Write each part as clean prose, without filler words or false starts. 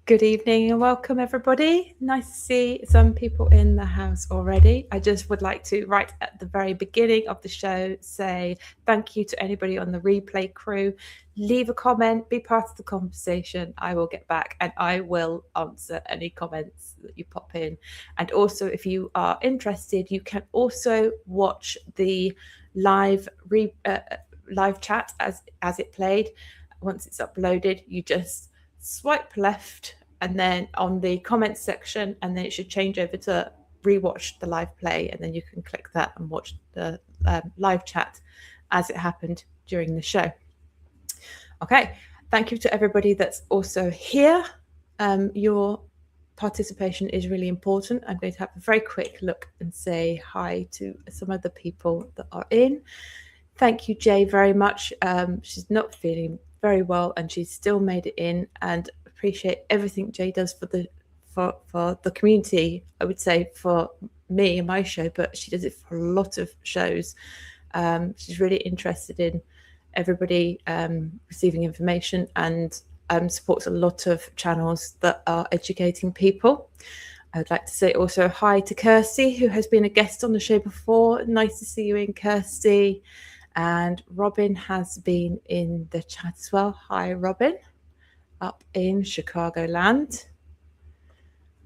Good evening and welcome, everybody. Nice to see some people in the house already. I just would like to, right at the very beginning of the show, say thank you to anybody on the replay crew. Leave a comment, be part of the conversation. I will get back and I will answer any comments that you pop in. And also, if you are interested, you can also watch the live chat as it played. Once it's uploaded, you just swipe left and then on the comments section, and then it should change over to rewatch the live play, and then you can click that and watch the live chat as it happened during the show. Okay, thank you to everybody that's also here. Your participation is really important. I'm going to have a very quick look and say hi to some of the people that are in. Thank you, Jay, very much. She's not feeling very well and she's still made it in, and appreciate everything Jay does for the community. I would say for me and my show, but she does it for a lot of shows. She's really interested in everybody receiving information and supports a lot of channels that are educating people. I would like to say also hi to Kirsty, who has been a guest on the show before. Nice to see you in, Kirsty. And Robin has been in the chat as well. Hi, Robin, up in Chicagoland.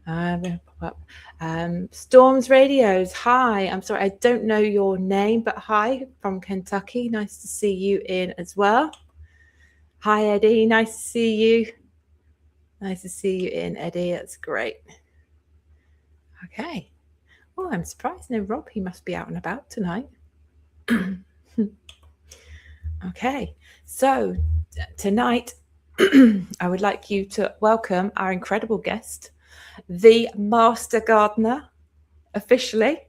I'm going to pop up. Storms Radios, hi. I'm sorry, I don't know your name, but hi from Kentucky. Nice to see you in as well. Hi, Eddie. Nice to see you. Nice to see you in, Eddie. That's great. Okay. Oh, I'm surprised. No, Rob, he must be out and about tonight. Okay, so tonight I would like you to welcome our incredible guest, the master gardener, officially,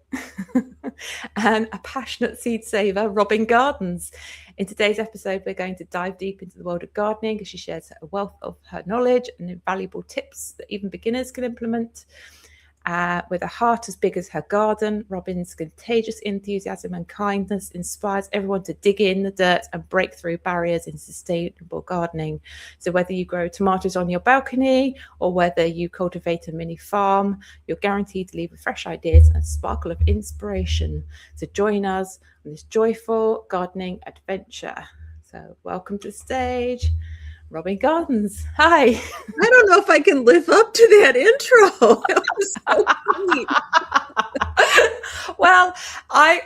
and a passionate seed saver, Robin Gardens. In today's episode, we're going to dive deep into the world of gardening as she shares a wealth of her knowledge and invaluable tips that even beginners can implement. With a heart as big as her garden, Robin's contagious enthusiasm and kindness inspires everyone to dig in the dirt and break through barriers in sustainable gardening. So whether you grow tomatoes on your balcony or whether you cultivate a mini farm, you're guaranteed to leave with fresh ideas and a sparkle of inspiration. So join us on this joyful gardening adventure. So welcome to the stage, Robin Gardens. Hi. I don't know if I can live up to that intro. That was so sweet. Well, I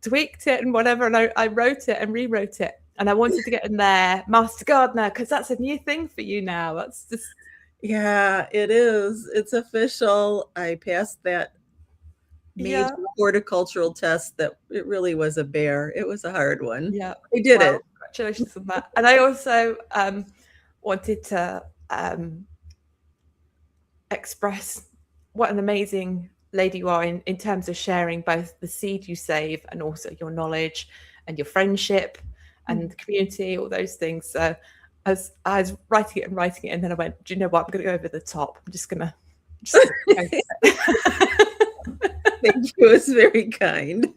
tweaked it and whatever, and I wrote it and rewrote it, and I wanted to get in there, Master Gardener, because that's a new thing for you now. That's just it is. It's official. I passed that major horticultural test that it really was a bear. It was a hard one. Yeah, I did it. Congratulations on that. And I also wanted to express what an amazing lady you are in terms of sharing both the seed you save and also your knowledge and your friendship and the community, all those things. So as I was writing it, and then I went, do you know what? I'm going to go over the top. I'm just going to. Thank you. It's very kind.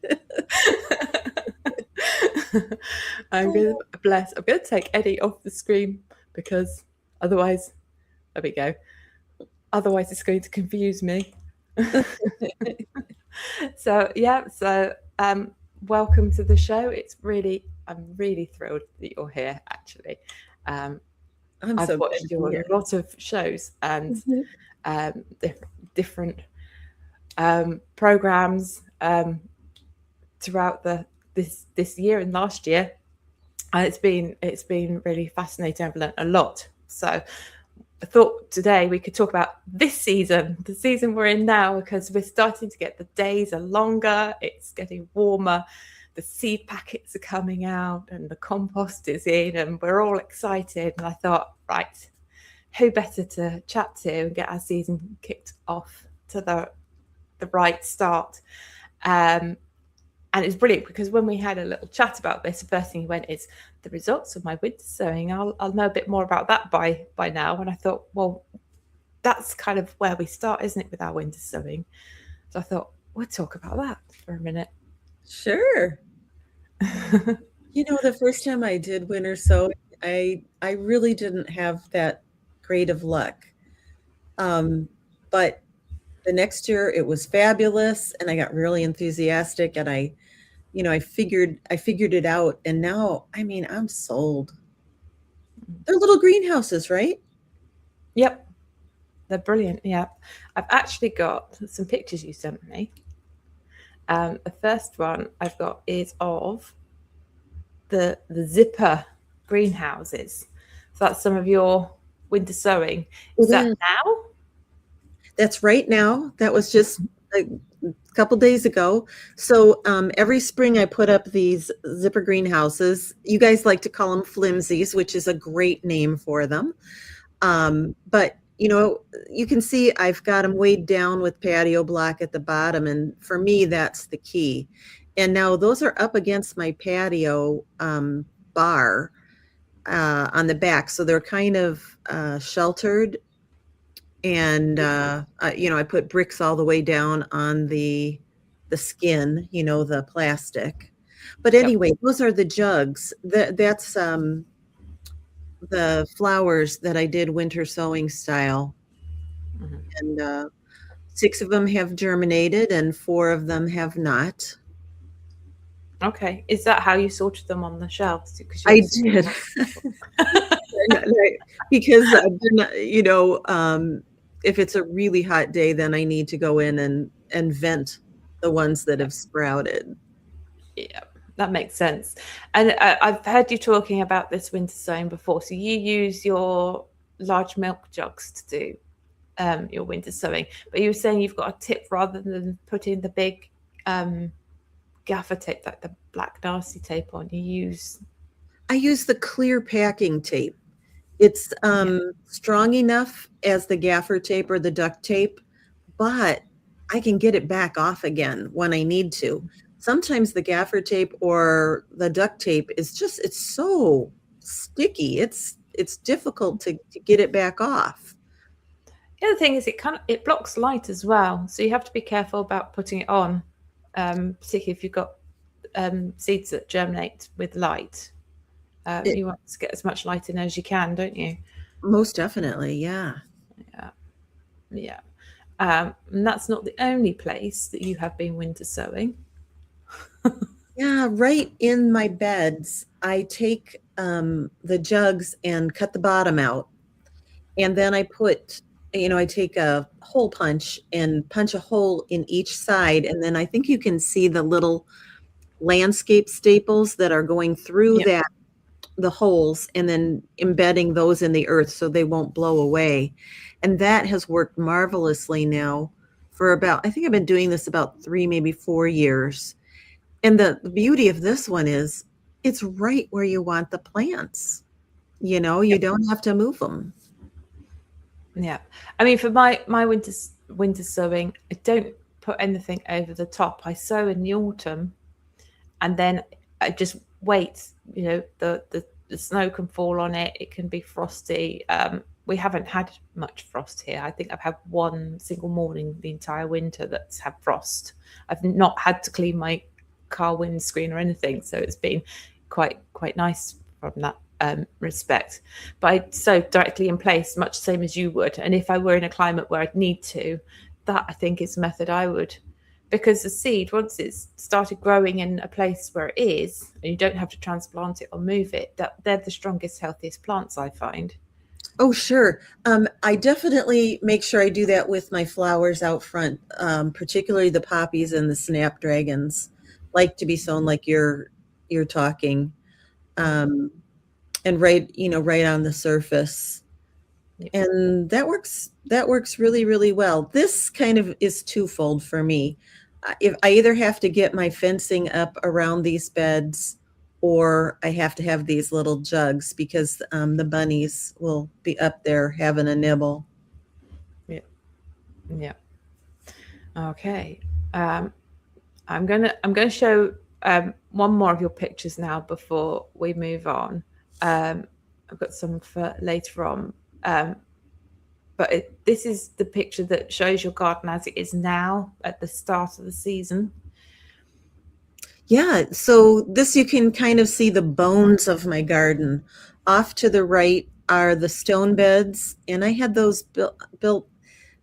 I'm going to take Eddie off the screen because otherwise, there we go. Otherwise, it's going to confuse me. So welcome to the show. I'm really thrilled that you're here. Actually, I've watched you on a lot of shows and different programs throughout this year and last year, and it's been really fascinating. I've learned a lot. So I thought today we could talk about this season, the season we're in now, because we're starting to get, the days are longer, it's getting warmer, the seed packets are coming out and the compost is in and we're all excited. And I thought, right, who better to chat to and get our season kicked off to the right start. And it's brilliant because when we had a little chat about this, the first thing he went is the results of my winter sowing. I'll know a bit more about that by now. And I thought, well, that's kind of where we start, isn't it, with our winter sowing? So I thought, we'll talk about that for a minute. Sure. The first time I did winter sowing, I really didn't have that creative luck. But the next year it was fabulous, and I got really enthusiastic, and I figured it out, and now, I mean, I'm sold. They're little greenhouses, right? Yep, they're brilliant. Yeah, I've actually got some pictures you sent me. The first one I've got is of the zipper greenhouses. So that's some of your winter sowing. Is that now? That's right now. That was just a couple days ago. So every spring I put up these zipper greenhouses. You guys like to call them flimsies, which is a great name for them. But you can see I've got them weighed down with patio block at the bottom, and for me, that's the key. And now those are up against my patio bar on the back, so they're kind of sheltered. And I put bricks all the way down on the skin, the plastic. But anyway, those are the jugs. That's the flowers that I did winter sowing style. And 6 of them have germinated and 4 of them have not. Okay. Is that how you sorted them on the shelves? I did. Because if it's a really hot day, then I need to go in and vent the ones that have sprouted. Yeah, that makes sense. And I've heard you talking about this winter sowing before. So you use your large milk jugs to do your winter sowing, but you were saying you've got a tip rather than putting the big gaffer tape, like the black nasty tape on. I use the clear packing tape. It's strong enough as the gaffer tape or the duct tape, but I can get it back off again when I need to. Sometimes the gaffer tape or the duct tape it's so sticky. It's difficult to get it back off. The other thing is it blocks light as well, so you have to be careful about putting it on, particularly if you've got seeds that germinate with light. You want to get as much light in as you can, don't you? Most definitely, yeah. Yeah. And that's not the only place that you have been winter sowing. Yeah, right in my beds, I take the jugs and cut the bottom out. And then I take a hole punch and punch a hole in each side. And then I think you can see the little landscape staples that are going through the holes, and then embedding those in the earth so they won't blow away. And that has worked marvelously now for I think I've been doing this about 3, maybe 4 years. And the beauty of this one is it's right where you want the plants. You don't have to move them. Yeah. I mean, for my winter sowing, I don't put anything over the top. I sow in the autumn, and then I just wait. The snow can fall on it. It can be frosty. We haven't had much frost here. I think I've had one single morning the entire winter that's had frost. I've not had to clean my car windscreen or anything, so it's been quite nice from that respect. But I sow directly in place, much the same as you would. And if I were in a climate where I'd need to, that I think is a method I would. Because the seed, once it's started growing in a place where it is, and you don't have to transplant it or move it, they're the strongest, healthiest plants, I find. Oh, sure. I definitely make sure I do that with my flowers out front, particularly the poppies and the snapdragons, like to be sown like you're talking, and right on the surface. And that works really, really well. This kind of is twofold for me. If I either have to get my fencing up around these beds, or I have to have these little jugs because the bunnies will be up there having a nibble. Yeah. Okay. I'm gonna show one more of your pictures now before we move on. I've got some for later on. But this is the picture that shows your garden as it is now at the start of the season. Yeah, so this you can kind of see the bones of my garden. Off to the right are the stone beds, and I had those built.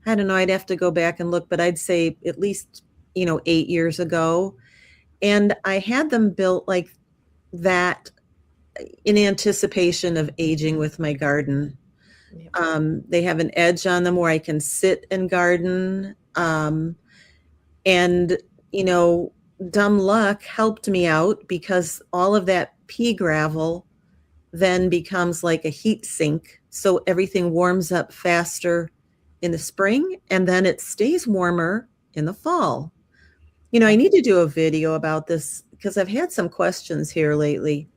I don't know. I'd have to go back and look, but I'd say at least 8 years ago, and I had them built like that in anticipation of aging with my garden. Yep. They have an edge on them where I can sit and garden. And, dumb luck helped me out because all of that pea gravel then becomes like a heat sink. So everything warms up faster in the spring and then it stays warmer in the fall. I need to do a video about this because I've had some questions here lately.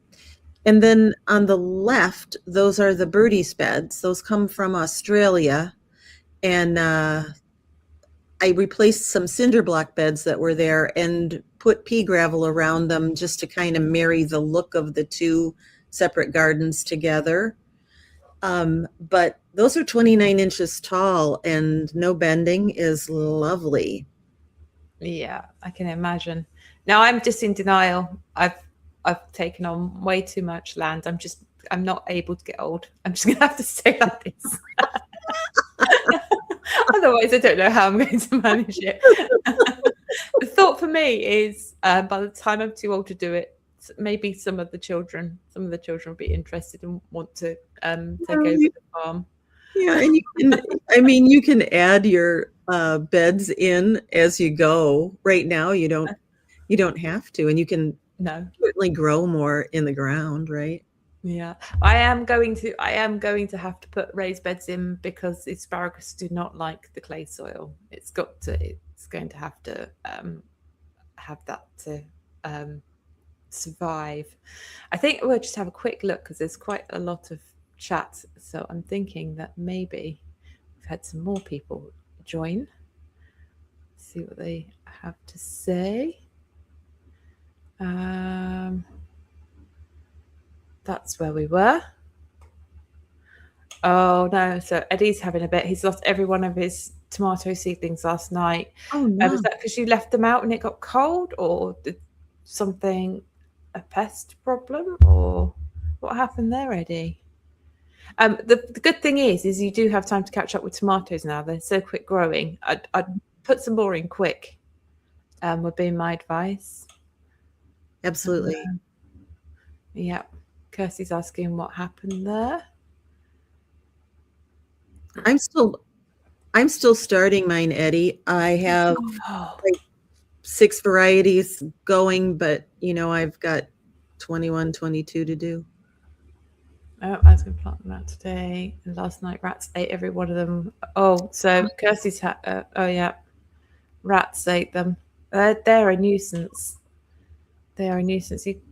And then on the left, those are the birdies beds. Those come from Australia. And I replaced some cinder block beds that were there and put pea gravel around them just to kind of marry the look of the two separate gardens together. But those are 29 inches tall and no bending is lovely. Yeah, I can imagine. Now I'm just in denial. I've taken on way too much land. I'm not able to get old. I'm just gonna have to stay like this. Otherwise, I don't know how I'm going to manage it. The thought for me is, by the time I'm too old to do it, maybe some of the children will be interested and want to take over the farm. Yeah, and you can add your beds in as you go. Right now, you don't have to, and you can certainly grow more in the ground, right? Yeah, I am going to have to put raised beds in because the asparagus do not like the clay soil. It's going to have to have that to survive. I think we'll just have a quick look because there's quite a lot of chat. So I'm thinking that maybe we've had some more people join. See what they have to say. That's where we were. Oh no! So Eddie's having a bit. He's lost every one of his tomato seedlings last night. Oh no! Was that because you left them out and it got cold, or did a pest problem, or what happened there, Eddie? The good thing is you do have time to catch up with tomatoes now. They're so quick growing. I'd put some more in quick. Would be my advice. Absolutely. Yeah. Kirsty's asking what happened there. I'm still starting mine, Eddie. I have like 6 varieties going, but I've got 21, 22 to do. Oh, I was going to plant them out today. And last night, rats ate every one of them. Oh, so Kirsty's rats ate them. They're a nuisance. You're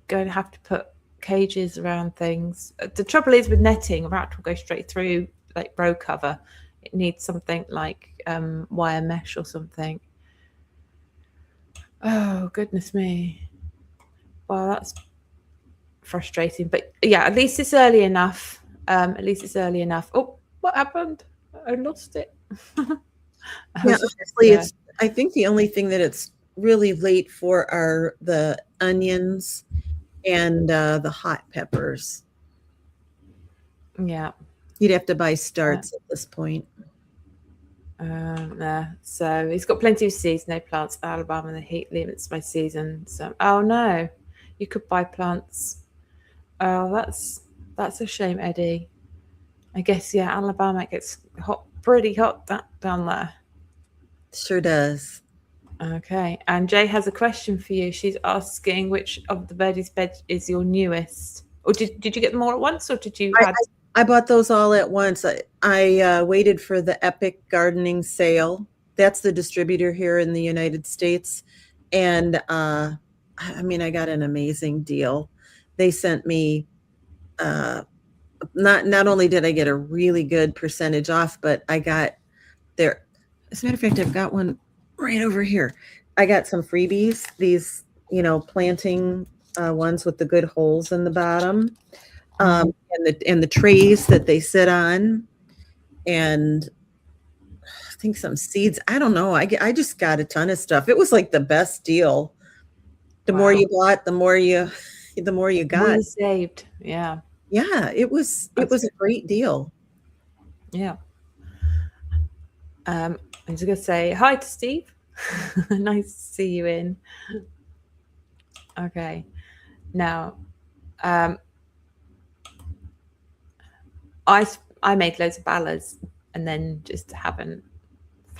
going to have to put cages around things. The trouble is with netting, a rat will go straight through like row cover. It needs something like wire mesh or something. Oh, goodness me. Well, that's frustrating. But yeah, at least it's early enough. Oh, what happened? I lost it. I think the only thing that it's really late for are the onions and the hot peppers. Yeah. You'd have to buy starts at this point. So he's got plenty of seeds, no plants. Alabama, the heat limits my season. So, oh no, you could buy plants. Oh, that's a shame, Eddie. I guess, yeah, Alabama gets pretty hot down there. Sure does. Okay, and Jay has a question for you. She's asking which of the birdies bed is your newest, or did you get them all at once, or did you? I bought those all at once. I waited for the Epic Gardening sale. That's the distributor here in the United States, and I got an amazing deal. They sent me. Not only did I get a really good percentage off, but I got their. As a matter of fact, I've got one right over here. I got some freebies, these, planting ones with the good holes in the bottom, and the trays that they sit on, and I think some seeds. I don't know. I just got a ton of stuff. It was like the best deal. The more you bought, the more you got. More you saved. Yeah. Yeah, it was a great deal. Yeah. I'm just gonna say hi to Steve. Nice to see you in. Okay. Now, um, I I made loads of ballas and then just haven't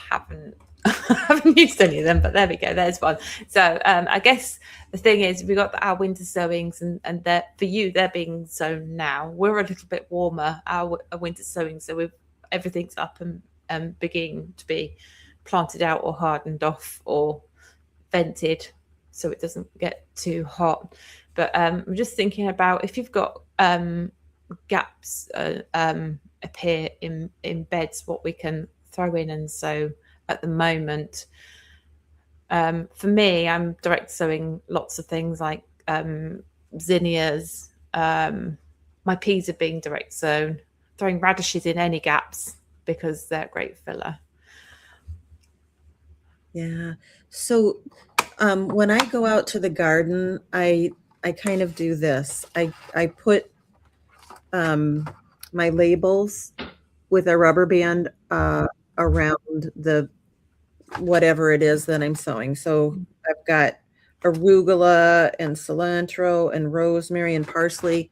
haven't used any of them, but there we go. There's one. So I guess the thing is, we got our winter sowings, and that for you, they're being sown now. We're a little bit warmer. Our winter sowing, so everything's up and beginning to be planted out or hardened off or vented, so it doesn't get too hot. But I'm just thinking about if you've got gaps appear in beds, what we can throw in and sow at the moment. For me, I'm direct sowing lots of things like zinnias. My peas are being direct sown. Throwing radishes in any gaps because they're a great filler. Yeah. So when I go out to the garden, I kind of do this. I put my labels with a rubber band around the whatever it is that I'm sowing. So I've got arugula and cilantro and rosemary and parsley,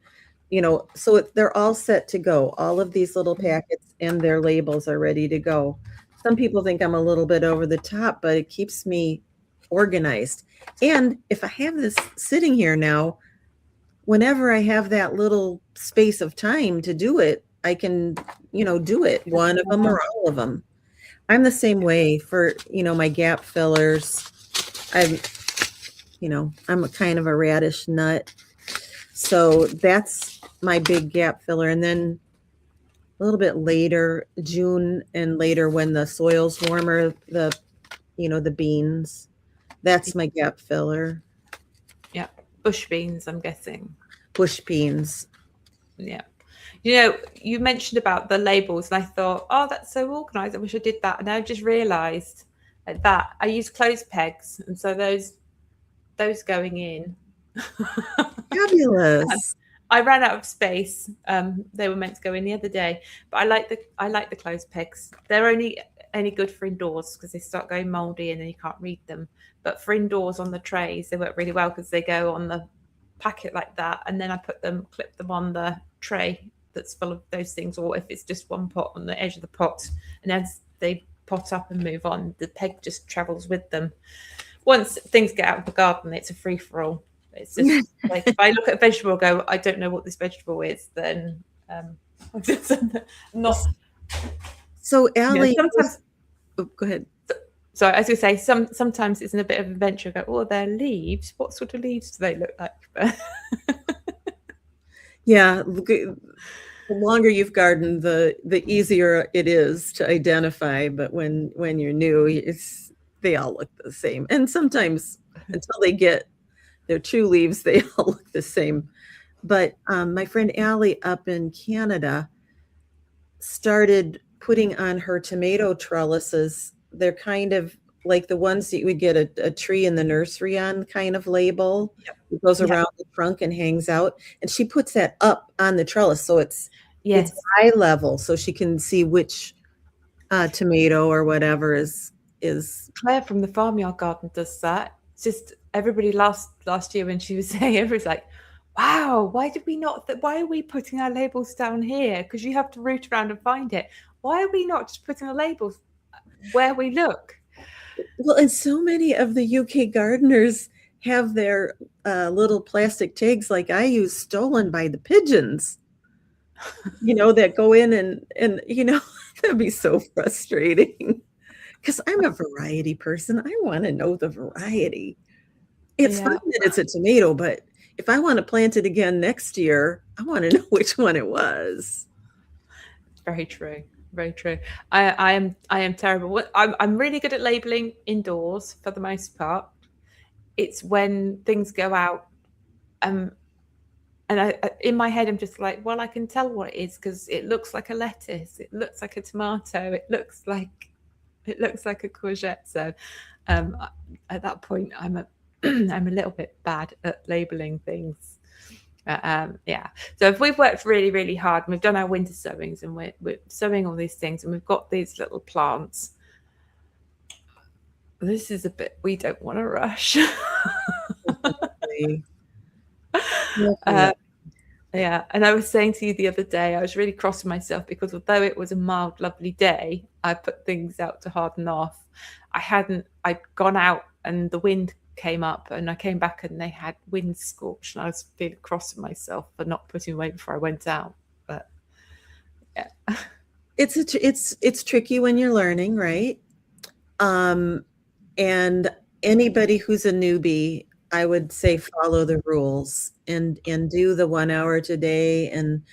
so they're all set to go. All of these little packets and their labels are ready to go. Some people think I'm a little bit over the top, but it keeps me organized. And if I have this sitting here now, whenever I have that little space of time to do it, I can, do it, one of them or all of them. I'm the same way for, my gap fillers. I'm I'm a kind of a radish nut. So that's my big gap filler. And then a little bit later, June and later when the soil's warmer, the beans, that's my gap filler. Yeah. Bush beans, I'm guessing. Bush beans. Yeah. You mentioned about the labels, and I thought, oh, that's so organised. I wish I did that. And I just realised that I use clothes pegs, and so those going in. Fabulous. I ran out of space. They were meant to go in the other day, but I like the clothes pegs. They're only good for indoors because they start going mouldy and then you can't read them. But for indoors on the trays, they work really well because they go on the packet like that, and then I clip them on the tray that's full of those things, or if it's just one pot on the edge of the pot, and as they pot up and move on, the peg just travels with them. Once things get out of the garden, it's a free-for-all. It's just like if I look at a vegetable and go, I don't know what this vegetable is, then not. So Allie, sometimes, go ahead. So as you say, sometimes it's in a bit of an adventure. Go, oh, they're leaves. What sort of leaves do they look like? Yeah, the longer you've gardened, the easier it is to identify. But when you're new, they all look the same. And sometimes until they get their true leaves, they all look the same. But my friend Allie up in Canada started putting on her tomato trellises. They're kind of like the ones that you would get a tree in the nursery on kind of label. Yep. It goes around the trunk and hangs out. And she puts that up on the trellis. So it's eye level, so she can see which tomato or whatever is. Claire from the Farmyard Garden does that. It's just everybody last year when she was saying, everybody's like, wow, why are we putting our labels down here? Because you have to root around and find it. Why are we not just putting the labels where we look? Well, and so many of the UK gardeners have their little plastic tags like I use stolen by the pigeons, that go in and that'd be so frustrating because I'm a variety person. I want to know the variety. It's fine that it's a tomato, but if I want to plant it again next year, I want to know which one it was. Very true. Very true. I am terrible. I'm really good at labeling indoors for the most part. It's when things go out, and in my head I'm just like, well, I can tell what it is because it looks like a lettuce, it looks like a tomato, it looks like a courgette. So at that point, I'm a little bit bad at labeling things. Yeah. So if we've worked really, really hard and we've done our winter sowings and we're sowing all these things and we've got these little plants, this is a bit we don't want to rush. Definitely. uh, Definitely. yeah. And I was saying to you the other day, I was really cross with myself because although it was a mild, lovely day, I put things out to harden off. I'd gone out and the wind came up and I came back and they had wind scorch and I was feeling cross with myself for not putting away before I went out. But yeah. It's tricky when you're learning, right? And anybody who's a newbie, I would say follow the rules and do the 1 hour today and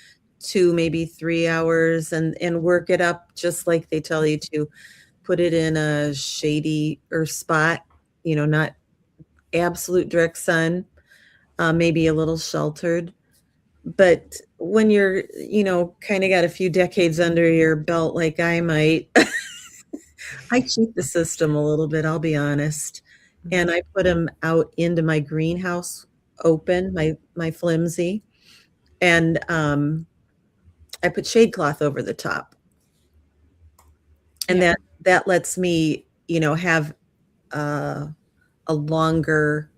2, maybe 3 hours and work it up just like they tell you to. Put it in a shady or spot, not absolute direct sun, maybe a little sheltered. But when you're, kind of got a few decades under your belt like I might, I cheat the system a little bit, I'll be honest. And I put them out into my greenhouse open, my flimsy, and I put shade cloth over the top. And Yeah. that lets me, have a longer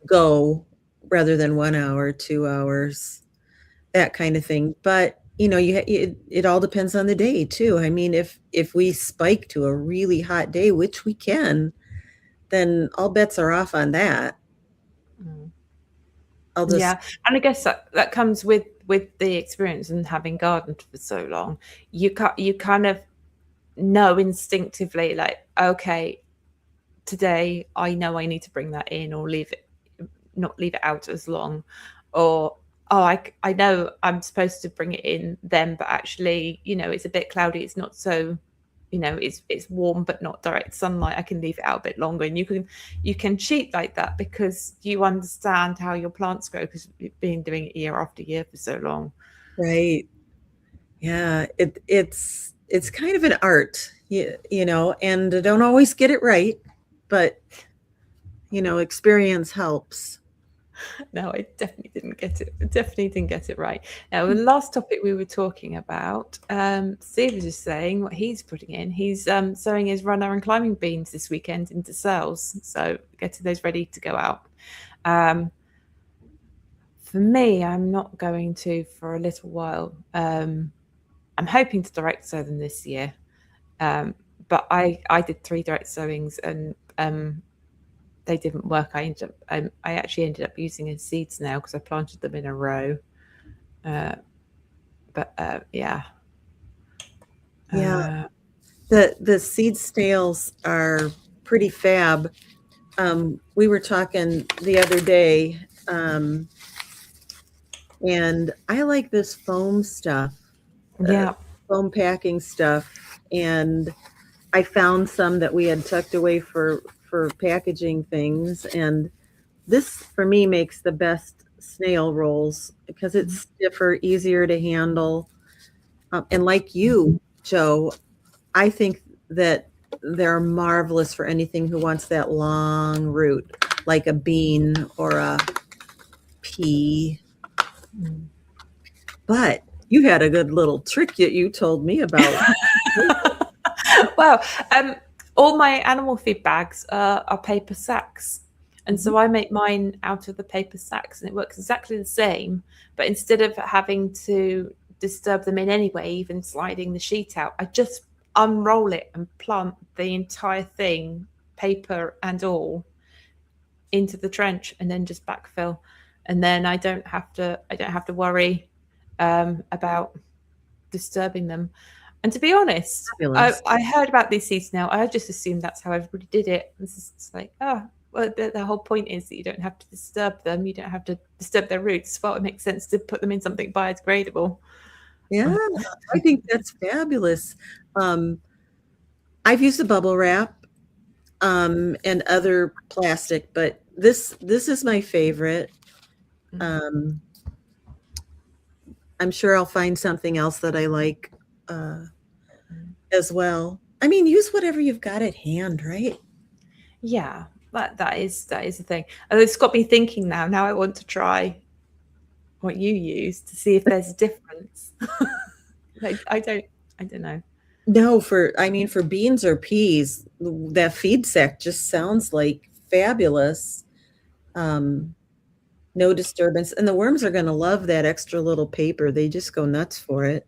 go rather than 1 hour, 2 hours, that kind of thing. But it all depends on the day too. I mean, if we spike to a really hot day, which we can, then all bets are off on that. I'll just Yeah, and I guess that comes with the experience and having gardened for so long. You kind of know instinctively, like, okay, today I know I need to bring that in or not leave it out as long, or oh, I know I'm supposed to bring it in then, but actually, it's a bit cloudy. It's not so, it's warm but not direct sunlight. I can leave it out a bit longer, and you can cheat like that because you understand how your plants grow because you've been doing it year after year for so long. right. Yeah, it's kind of an art, and I don't always get it right, but experience helps. No, I definitely didn't get it. Definitely didn't get it right. Now, the last topic we were talking about, Steve was just saying what he's putting in. He's sowing his runner and climbing beans this weekend into cells, so getting those ready to go out. For me, I'm not going to for a little while. I'm hoping to direct sow them this year, but I did 3 direct sowings and they didn't work. I actually ended up using a seed snail because I planted them in a row. But yeah. Yeah. The seed snails are pretty fab. We were talking the other day, and I like this foam stuff. Yeah. Foam packing stuff. And I found some that we had tucked away for packaging things. And this, for me, makes the best snail rolls because it's stiffer, easier to handle. And like you, Joe, I think that they're marvelous for anything who wants that long root, like a bean or a pea. But you had a good little trick that you told me about. Well, all my animal feed bags are paper sacks. And so I make mine out of the paper sacks and it works exactly the same. But instead of having to disturb them in any way, even sliding the sheet out, I just unroll it and plant the entire thing, paper and all, into the trench and then just backfill. And then I don't have to worry about disturbing them. And to be honest, I heard about these seeds now. I just assumed that's how everybody did it. It's just like, well, the whole point is that you don't have to disturb them. You don't have to disturb their roots. Well, it makes sense to put them in something biodegradable. Yeah, I think that's fabulous. I've used a bubble wrap and other plastic, but this is my favorite. I'm sure I'll find something else that I like as well. I mean, use whatever you've got at hand, right? Yeah. That is the thing. And it's got me thinking now. Now I want to try what you use to see if there's a difference. I don't know. No, for beans or peas, that feed sack just sounds like fabulous. Um, no disturbance. And the worms are going to love that extra little paper. They just go nuts for it.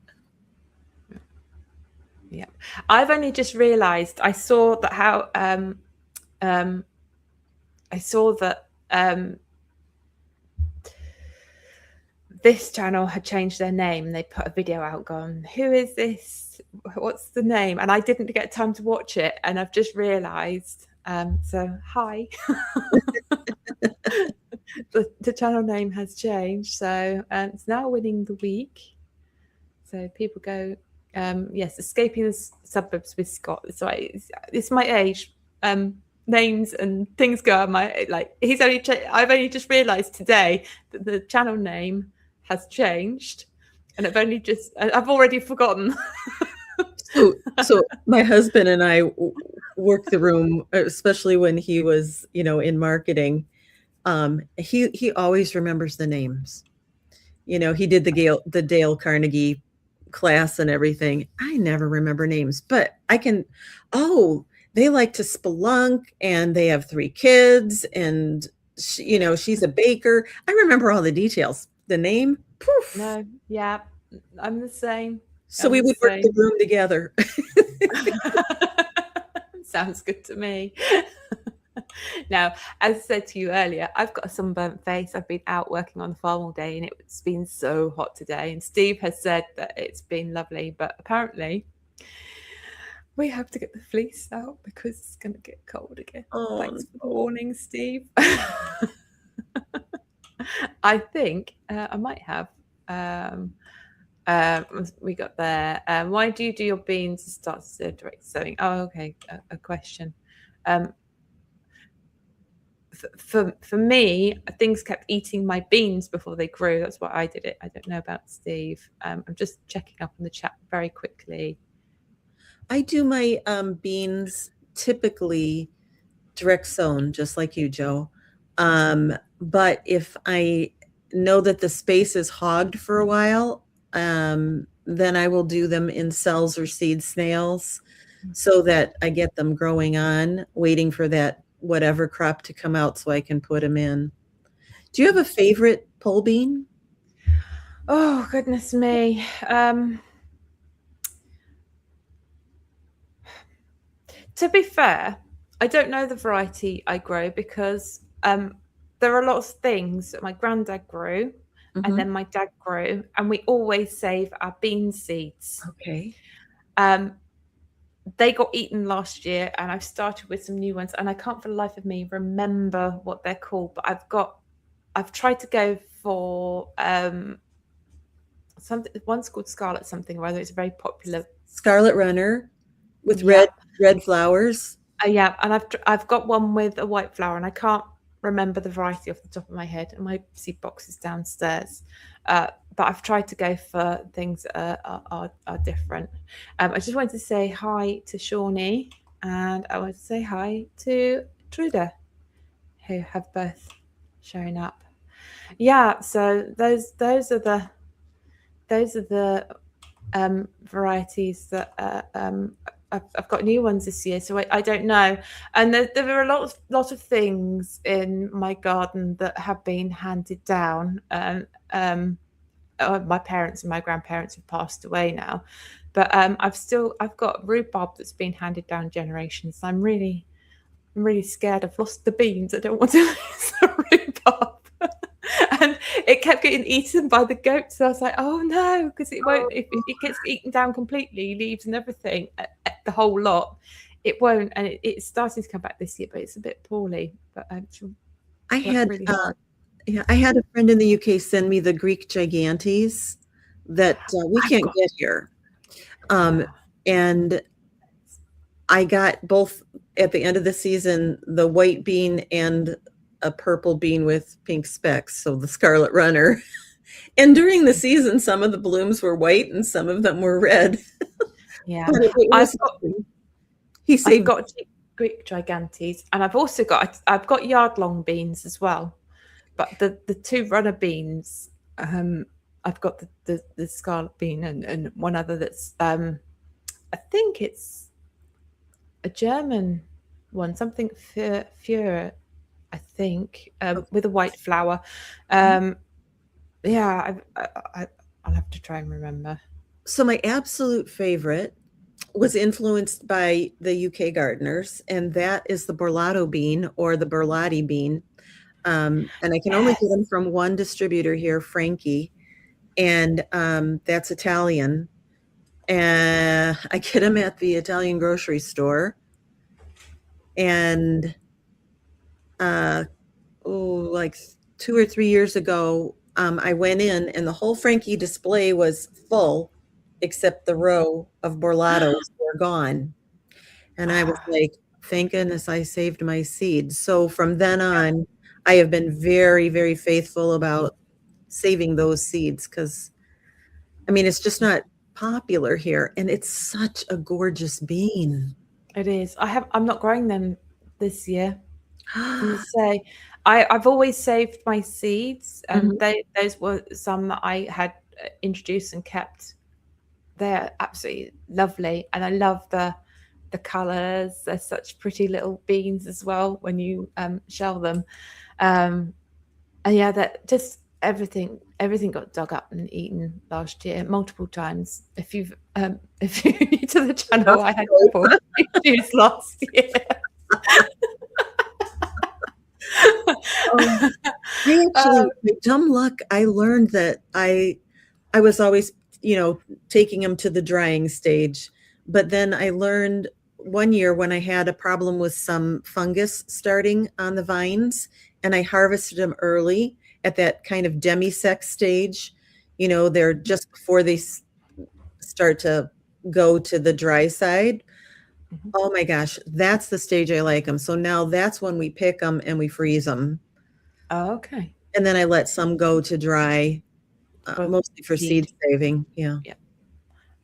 Yeah. I've only just realized I saw that I saw that this channel had changed their name. They put a video out going, who is this? What's the name? And I didn't get time to watch it. And I've just realized. So, hi. the channel name has changed. So, it's now Winning the Week. So, people go, yes, Escaping the Suburbs with Scott. So, it's my age. Names and things go on my, like, I've only just realized today that the channel name has changed, and I've already forgotten. So my husband and I work the room, especially when he was, in marketing. He always remembers the names. He did the Dale Carnegie class and everything. I never remember names, but I can. Oh, they like to spelunk, and they have 3 kids, and she's a baker. I remember all the details. The name, poof. No, yeah, I'm the same. So we would work the room together. Sounds good to me. Now, as I said to you earlier, I've got a sunburnt face. I've been out working on the farm all day, and it's been so hot today. And Steve has said that it's been lovely, but apparently we have to get the fleece out because it's going to get cold again. Oh, thanks for the warning, Steve. I think I might have. We got there. Why do you do your beans and start direct sowing? Oh, okay. A question. For me, things kept eating my beans before they grew. That's why I did it. I don't know about Steve. I'm just checking up on the chat very quickly. I do my beans typically direct sown, just like you, Joe. But if I know that the space is hogged for a while, then I will do them in cells or seed snails so that I get them growing on, waiting for that whatever crop to come out so I can put them in. Do you have a favorite pole bean? Oh, goodness me. To be fair, I don't know the variety I grow because there are lots of things that my granddad grew and then my dad grew, and we always save our bean seeds. Okay. They got eaten last year, and I've started with some new ones, and I can't for the life of me remember what they're called, but I've tried to go for something. One's called Scarlet something or other. It's a very popular Scarlet Runner with red flowers. Yeah, and I've got one with a white flower, and I can't remember the variety off the top of my head, and my seed box is downstairs. But I've tried to go for things that are different. I just wanted to say hi to Shawnee, and I want to say hi to Truda, who have both shown up. Yeah, so those are the varieties that I've got new ones this year, so I don't know. And there are a lot of things in my garden that have been handed down. My parents and my grandparents have passed away now, but I've got rhubarb that's been handed down generations. I'm really scared. I've lost the beans. I don't want to lose the rhubarb. And it kept getting eaten by the goats. So I was like, oh no, because it won't. If it gets eaten down completely, leaves and everything, the whole lot, it won't. And it's starting to come back this year, but it's a bit poorly. But I had a friend in the UK send me the Greek gigantes that we can't get here, and I got both at the end of the season, the white bean and a purple bean with pink specks, so the Scarlet Runner. And during the season, some of the blooms were white and some of them were red. Yeah, Greek gigantes, and I've got yard long beans as well, but the two runner beans, I've got the scarlet bean and one other that's I think it's a German one, something Führer, I think, with a white flower. Yeah, I'll have to try and remember. So my absolute favorite was influenced by the UK gardeners, and that is the Borlato bean or the Berlotti bean. And I can only get them from one distributor here, Frankie, and that's Italian. And I get them at the Italian grocery store. And like 2 or 3 years ago, I went in and the whole Frankie display was full, except the row of Borlatos were gone. And I was like, thank goodness I saved my seeds. So from then on, I have been very, very faithful about saving those seeds because, I mean, it's just not popular here. And it's such a gorgeous bean. It is. I'm not growing them this year. I say I've always saved my seeds, and those were some that I had introduced and kept. They're absolutely lovely, and I love the colours. They're such pretty little beans as well when you shell them. And yeah, that just everything got dug up and eaten last year multiple times. If you're new to the channel, I had 4 issues last year. I actually, dumb luck, I learned that I was always, taking them to the drying stage. But then I learned one year when I had a problem with some fungus starting on the vines, and I harvested them early at that kind of demi-sec stage. They're just before they start to go to the dry side. Oh my gosh, that's the stage I like them. So now that's when we pick them and we freeze them. Oh, okay. And then I let some go to dry, mostly for seed saving. Yeah.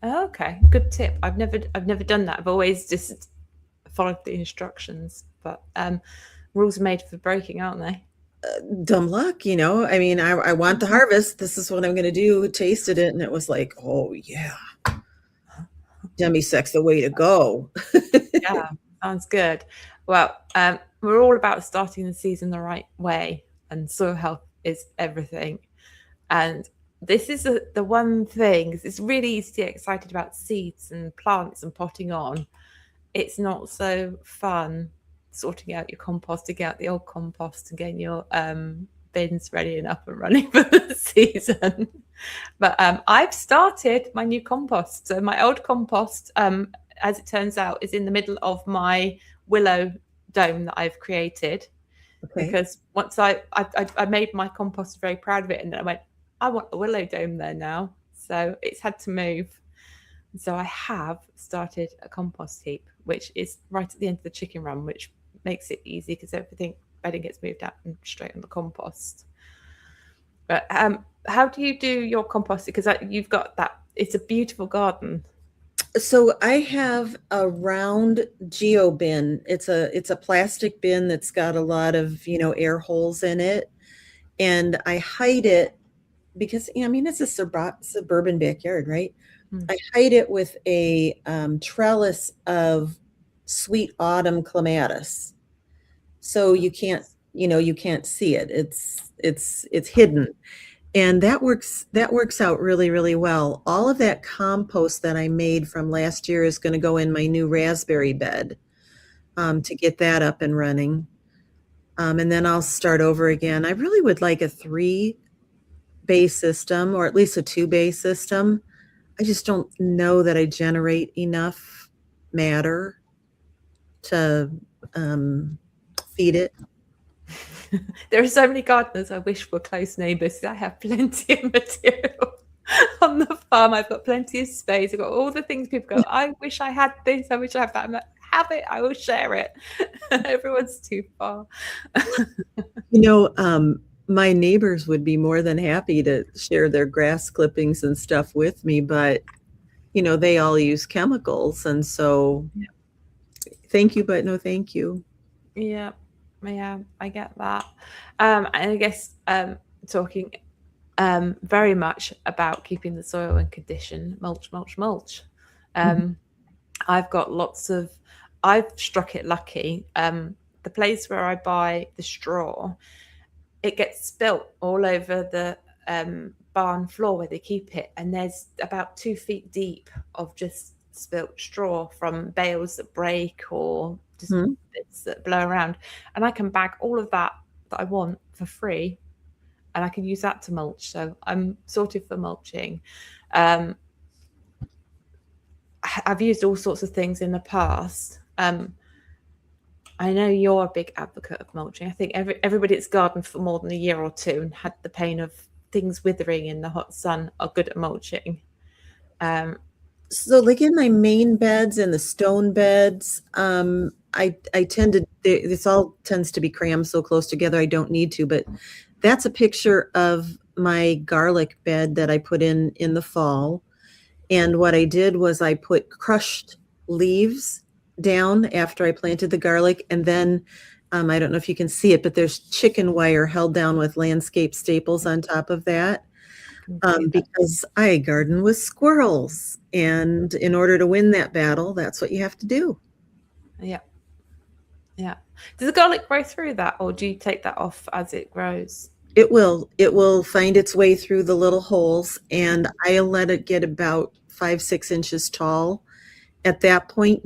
Okay, good tip. I've never done that. I've always just followed the instructions. But rules are made for breaking, aren't they? Dumb luck, I mean, I want the harvest. This is what I'm going to do. Tasted it, and it was like, oh yeah, demi-sec's the way to go. Yeah, sounds good. Well, we're all about starting the season the right way, and soil health is everything. And this is the one thing. It's really easy to get excited about seeds and plants and potting on. It's not so fun sorting out your compost, digging out the old compost and getting your bins ready and up and running for the season. But I've started my new compost. So my old compost, as it turns out, is in the middle of my willow dome that I've created. Okay. Because once I made my compost very proud of it, and then I went, I want a willow dome there now. So it's had to move. So I have started a compost heap, which is right at the end of the chicken run, which makes it easy because bedding gets moved out and straight on the compost. But how do you do your compost? Because you've got that. It's a beautiful garden. So I have a round geo bin. It's a plastic bin that's got a lot of air holes in it, and I hide it because it's a suburban backyard, right? I hide it with a trellis of sweet autumn clematis, so you can't see it. It's hidden. And that works out really, really well. All of that compost that I made from last year is going to go in my new raspberry bed to get that up and running. And then I'll start over again. I really would like a 3-bay system, or at least a 2-bay system. I just don't know that I generate enough matter to feed it. There are so many gardeners I wish were close neighbours. I have plenty of material on the farm. I've got plenty of space. I've got all the things people go, I wish I had this. I wish I had that. I'm like, have it. I will share it. Everyone's too far. My neighbors would be more than happy to share their grass clippings and stuff with me, but they all use chemicals, and so Thank you, but no thank you. Yeah, yeah, I get that. And I guess talking very much about keeping the soil in condition, mulch, mulch, mulch. I've got lots of, I've struck it lucky. The place where I buy the straw, it gets spilt all over the barn floor where they keep it, and there's about 2 feet deep of just spilt straw from bales that break or just Hmm. bits that blow around, and I can bag all of that I want for free, and I can use that to mulch. So I'm sorted for mulching. Um, I've used all sorts of things in the past. I know you're a big advocate of mulching. I think everybody that's gardened for more than a year or two and had the pain of things withering in the hot sun are good at mulching. So like in my main beds and the stone beds, I tend to, this all tends to be crammed so close together I don't need to, but that's a picture of my garlic bed that I put in the fall. And what I did was I put crushed leaves down after I planted the garlic, and then I don't know if you can see it, but there's chicken wire held down with landscape staples on top of that. Because I garden with squirrels, and in order to win that battle, that's what you have to do. Yeah. Yeah. Does the garlic grow through that, or do you take that off as it grows? It will find its way through the little holes, and I let it get about 5-6 inches tall. At that point,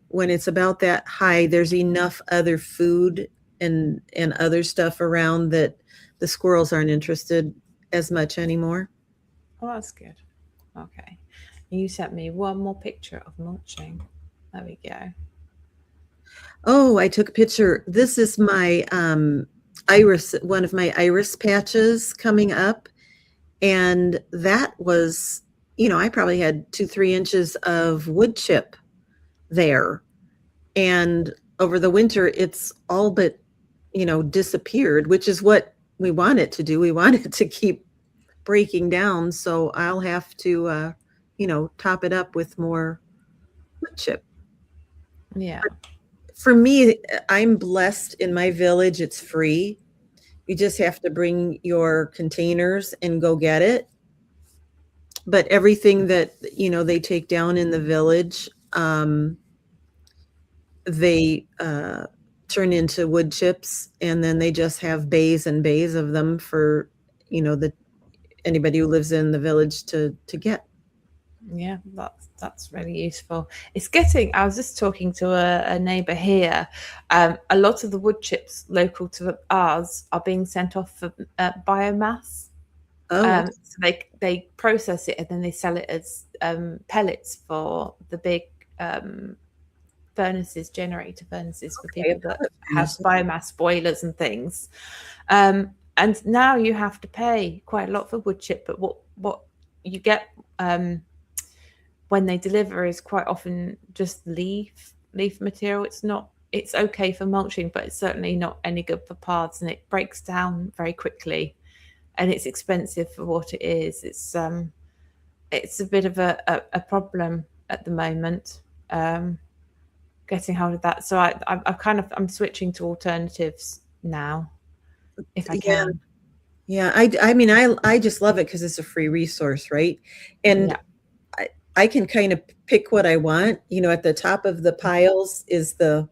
when it's about that high, there's enough other food and other stuff around that the squirrels aren't interested as much anymore. Oh, that's good. Okay. You sent me one more picture of mulching. There we go. Oh, I took a picture. This is my iris, one of my iris patches coming up. And that was, I probably had 2-3 inches of wood chip there. And over the winter, it's all but, disappeared, which is what we want it to do. We want it to keep breaking down. So I'll have to, top it up with more wood chip. Yeah. For me, I'm blessed in my village. It's free. You just have to bring your containers and go get it. But everything that, they take down in the village, they turn into wood chips, and then they just have bays and bays of them for, anybody who lives in the village to get. Yeah, that's really useful. It's getting. I was just talking to a neighbour here. A lot of the wood chips local to ours are being sent off for biomass. Oh, So they process it and then they sell it as pellets for the big generator furnaces for okay. people that have biomass boilers and things. And now you have to pay quite a lot for wood chip, but what you get when they deliver is quite often just leaf material. It's okay for mulching, but it's certainly not any good for paths, and it breaks down very quickly, and it's expensive for what it is. It's a bit of a problem at the moment, getting hold of that. So I'm switching to alternatives now, if I can. Yeah. I mean, I just love it because it's a free resource, right? And Yeah. I can kind of pick what I want. At the top of the piles is the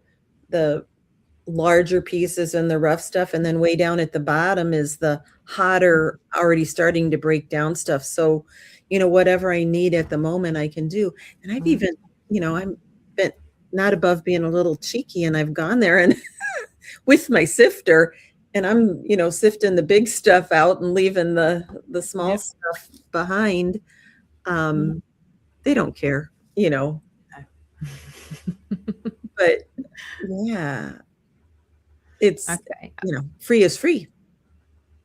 larger pieces and the rough stuff, and then way down at the bottom is the hotter, already starting to break down stuff. So, whatever I need at the moment, I can do. And I've even, I'm been not above being a little cheeky, and I've gone there and with my sifter, and I'm, sifting the big stuff out and leaving the small Yep. stuff behind. They don't care, but yeah, it's, Okay. free is free.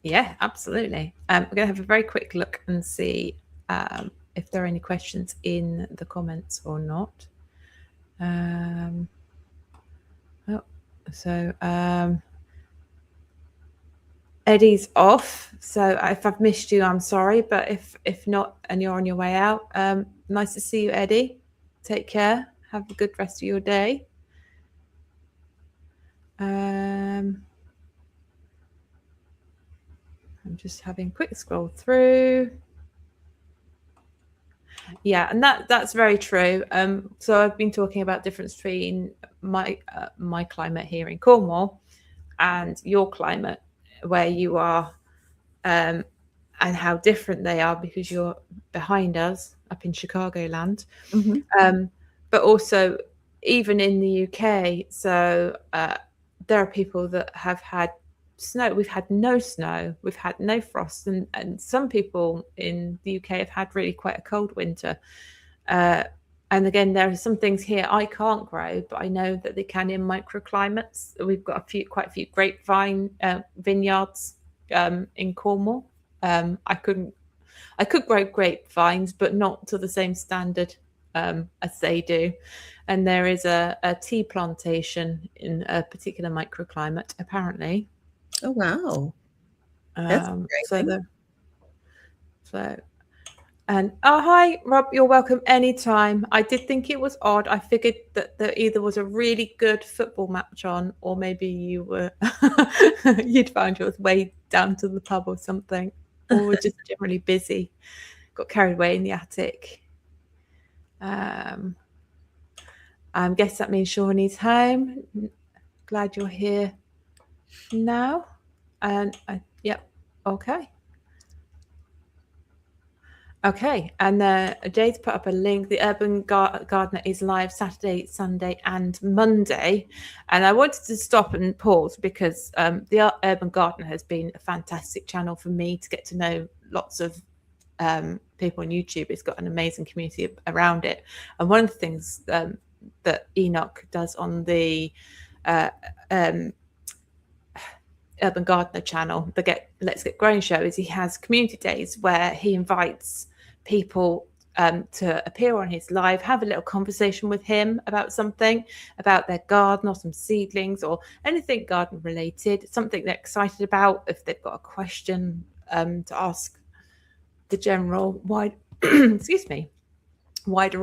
Yeah, absolutely. We're going to have a very quick look and see if there are any questions in the comments or not. Eddie's off, so if I've missed you, I'm sorry. But if not, and you're on your way out, nice to see you, Eddie. Take care. Have a good rest of your day. I'm just having a quick scroll through. Yeah, and that's very true. So I've been talking about difference between my climate here in Cornwall and your climate where you are, and how different they are because you're behind us up in Chicagoland. Mm-hmm. But also even in the UK, so there are people that have had snow. We've had no snow, we've had no frost, and some people in the UK have had really quite a cold winter. And again, there are some things here I can't grow, but I know that they can in microclimates. We've got quite a few grapevine vineyards in Cornwall. I could grow grapevines, but not to the same standard as they do. And there is a tea plantation in a particular microclimate, apparently. Oh, wow. That's So exciting. so and oh, hi Rob, you're welcome anytime. I did think it was odd. I figured that there either was a really good football match on, or maybe you were you'd found your way down to the pub or something, or were just generally busy, got carried away in the attic. I guess that means Shawnee's home. Glad you're here now. And yep, okay. Okay, and Jade's put up a link. The Urban Gardener is live Saturday, Sunday, and Monday. And I wanted to stop and pause because the Urban Gardener has been a fantastic channel for me to get to know lots of people on YouTube. It's got an amazing community around it. And one of the things that Enoch does on the Urban Gardener channel, the Let's Get Growing show, is he has community days where he invites people to appear on his live, have a little conversation with him about something, about their garden or some seedlings or anything garden related, something they're excited about, if they've got a question to ask the general wider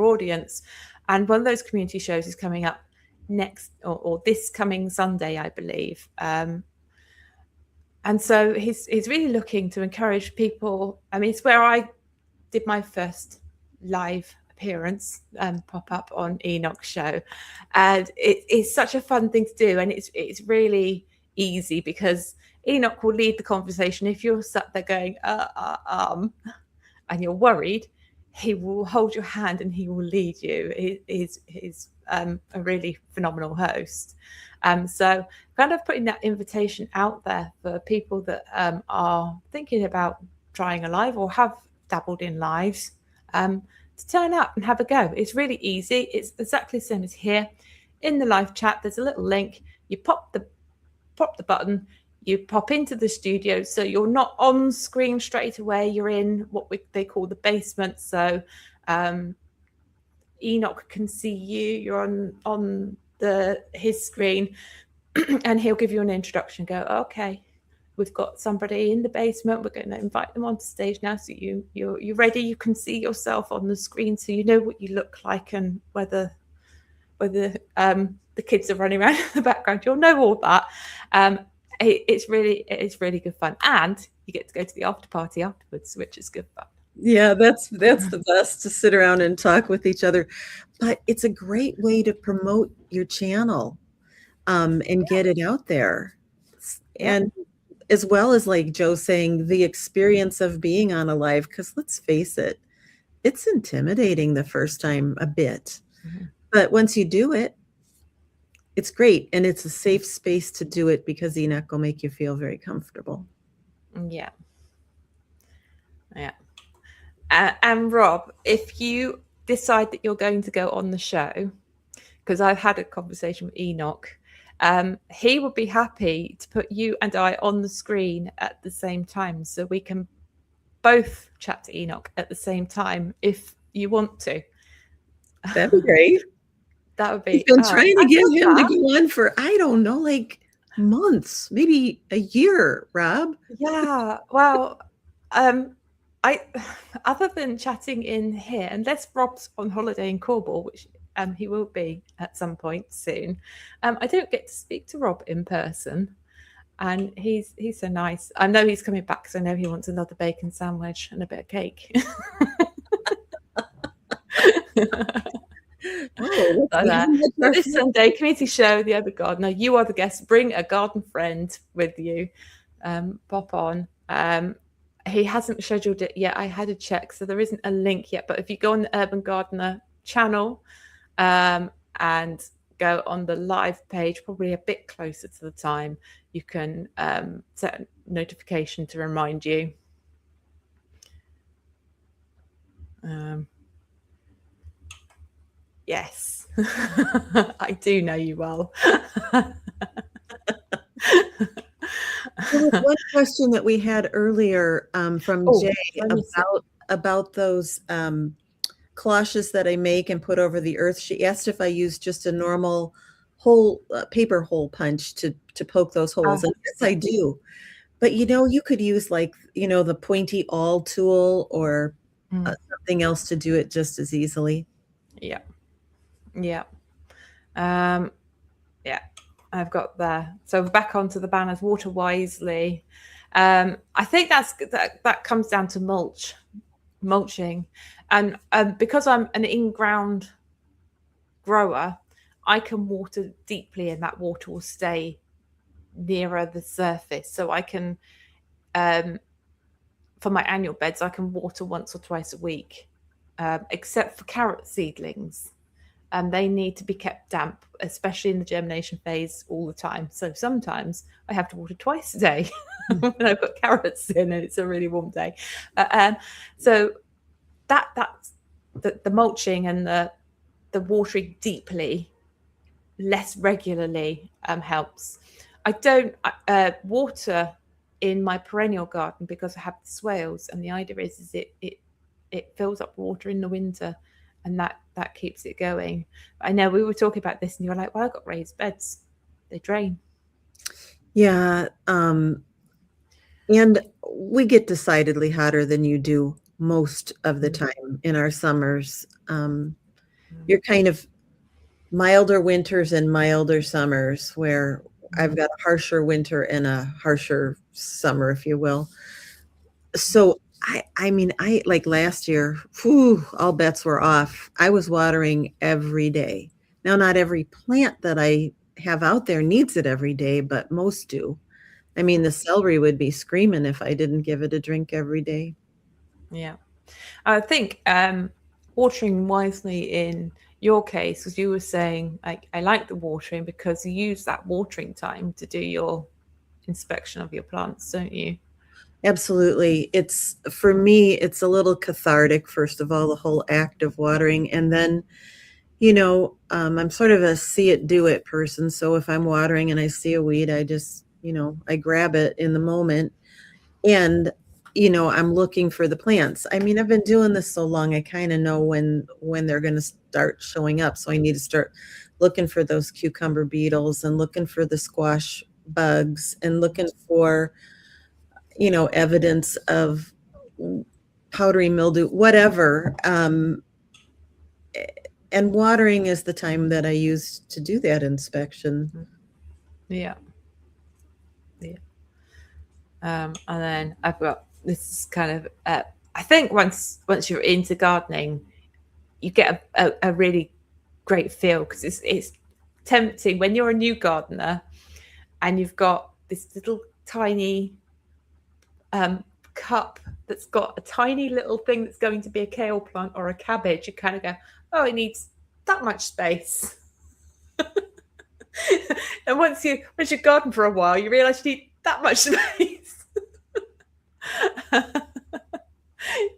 audience. And one of those community shows is coming up next or this coming Sunday, I believe. And so he's really looking to encourage people. I mean, it's where I did my first live appearance pop up on Enoch's show, and it's such a fun thing to do, and it's really easy because Enoch will lead the conversation. If you're sat there going and you're worried, he will hold your hand and he will lead you. He's a really phenomenal host. So kind of putting that invitation out there for people that are thinking about trying a live or have dabbled in lives, to turn up and have a go. It's really easy. It's exactly the same as here. In the live chat, there's a little link. You pop the button, you pop into the studio, so you're not on screen straight away. You're in what they call the basement. So Enoch can see you. You're on his screen, and he'll give you an introduction. Go, okay, we've got somebody in the basement. We're going to invite them onto stage now. So you're ready. You can see yourself on the screen, so you know what you look like and whether the kids are running around in the background. You'll know all that. It's really good fun, and you get to go to the after party afterwards, which is good fun. Yeah, that's the best, to sit around and talk with each other. But it's a great way to promote your channel and get it out there. And as well as, like Joe saying, the experience of being on a live, because let's face it, it's intimidating the first time a bit. Mm-hmm. But once you do it, it's great. And it's a safe space to do it because Enoch will make you feel very comfortable. Yeah. Yeah. And Rob, if you decide that you're going to go on the show, because I've had a conversation with Enoch, he would be happy to put you and I on the screen at the same time, so we can both chat to Enoch at the same time if you want to. That'd be great. That would be. He's been trying to get him to go on for, I don't know, like months, maybe a year, Rob. Yeah. Well, I other than chatting in here, unless Rob's on holiday in Cornwall, which He will be at some point soon. I don't get to speak to Rob in person, and he's so nice. I know he's coming back because I know he wants another bacon sandwich and a bit of cake. Oh, so this Sunday, community show, The Urban Gardener. You are the guest. Bring a garden friend with you. Pop on. He hasn't scheduled it yet. I had to check, so there isn't a link yet. But if you go on the Urban Gardener channel and go on the live page, probably a bit closer to the time, you can set a notification to remind you. Yes, I do know you well. There was one question that we had earlier from Jay about those cloches that I make and put over the earth. She asked if I use just a normal hole paper hole punch to poke those holes. And yes, I do. But you could use the pointy awl tool or something else to do it just as easily. Yeah. Yeah, I've got there. So back onto the banners, water wisely. I think that comes down to mulching, and because I'm an in-ground grower, I can water deeply, and that water will stay nearer the surface. So I can, for my annual beds, I can water once or twice a week, except for carrot seedlings. They need to be kept damp, especially in the germination phase, all the time. So sometimes I have to water twice a day when I put carrots in and it's a really warm day. So that's the mulching and the watering deeply, less regularly helps. I don't water in my perennial garden because I have the swales, and the idea is it fills up water in the winter, and that keeps it going. I know we were talking about this and you were like, well, I've got raised beds, they drain. Yeah. And we get decidedly hotter than you do most of the time in our summers. You're kind of milder winters and milder summers, where I've got a harsher winter and a harsher summer, if you will. So I mean, like last year, all bets were off. I was watering every day. Now, not every plant that I have out there needs it every day, but most do. I mean, the celery would be screaming if I didn't give it a drink every day. Yeah. I think watering wisely in your case, as you were saying, I like the watering because you use that watering time to do your inspection of your plants, don't you? Absolutely. For me, it's a little cathartic, first of all, the whole act of watering. And then, I'm sort of a see it, do it person. So if I'm watering and I see a weed, I just, I grab it in the moment. And, I'm looking for the plants. I mean, I've been doing this so long, I kind of know when they're going to start showing up. So I need to start looking for those cucumber beetles and looking for the squash bugs and looking for evidence of powdery mildew, whatever. And watering is the time that I use to do that inspection. Yeah. And then I've got this is kind of I think once you're into gardening, you get a really great feel, because it's tempting when you're a new gardener and you've got this little tiny cup that's got a tiny little thing that's going to be a kale plant or a cabbage. You kind of go, oh, it needs that much space. And once you garden for a while, you realize you need that much space.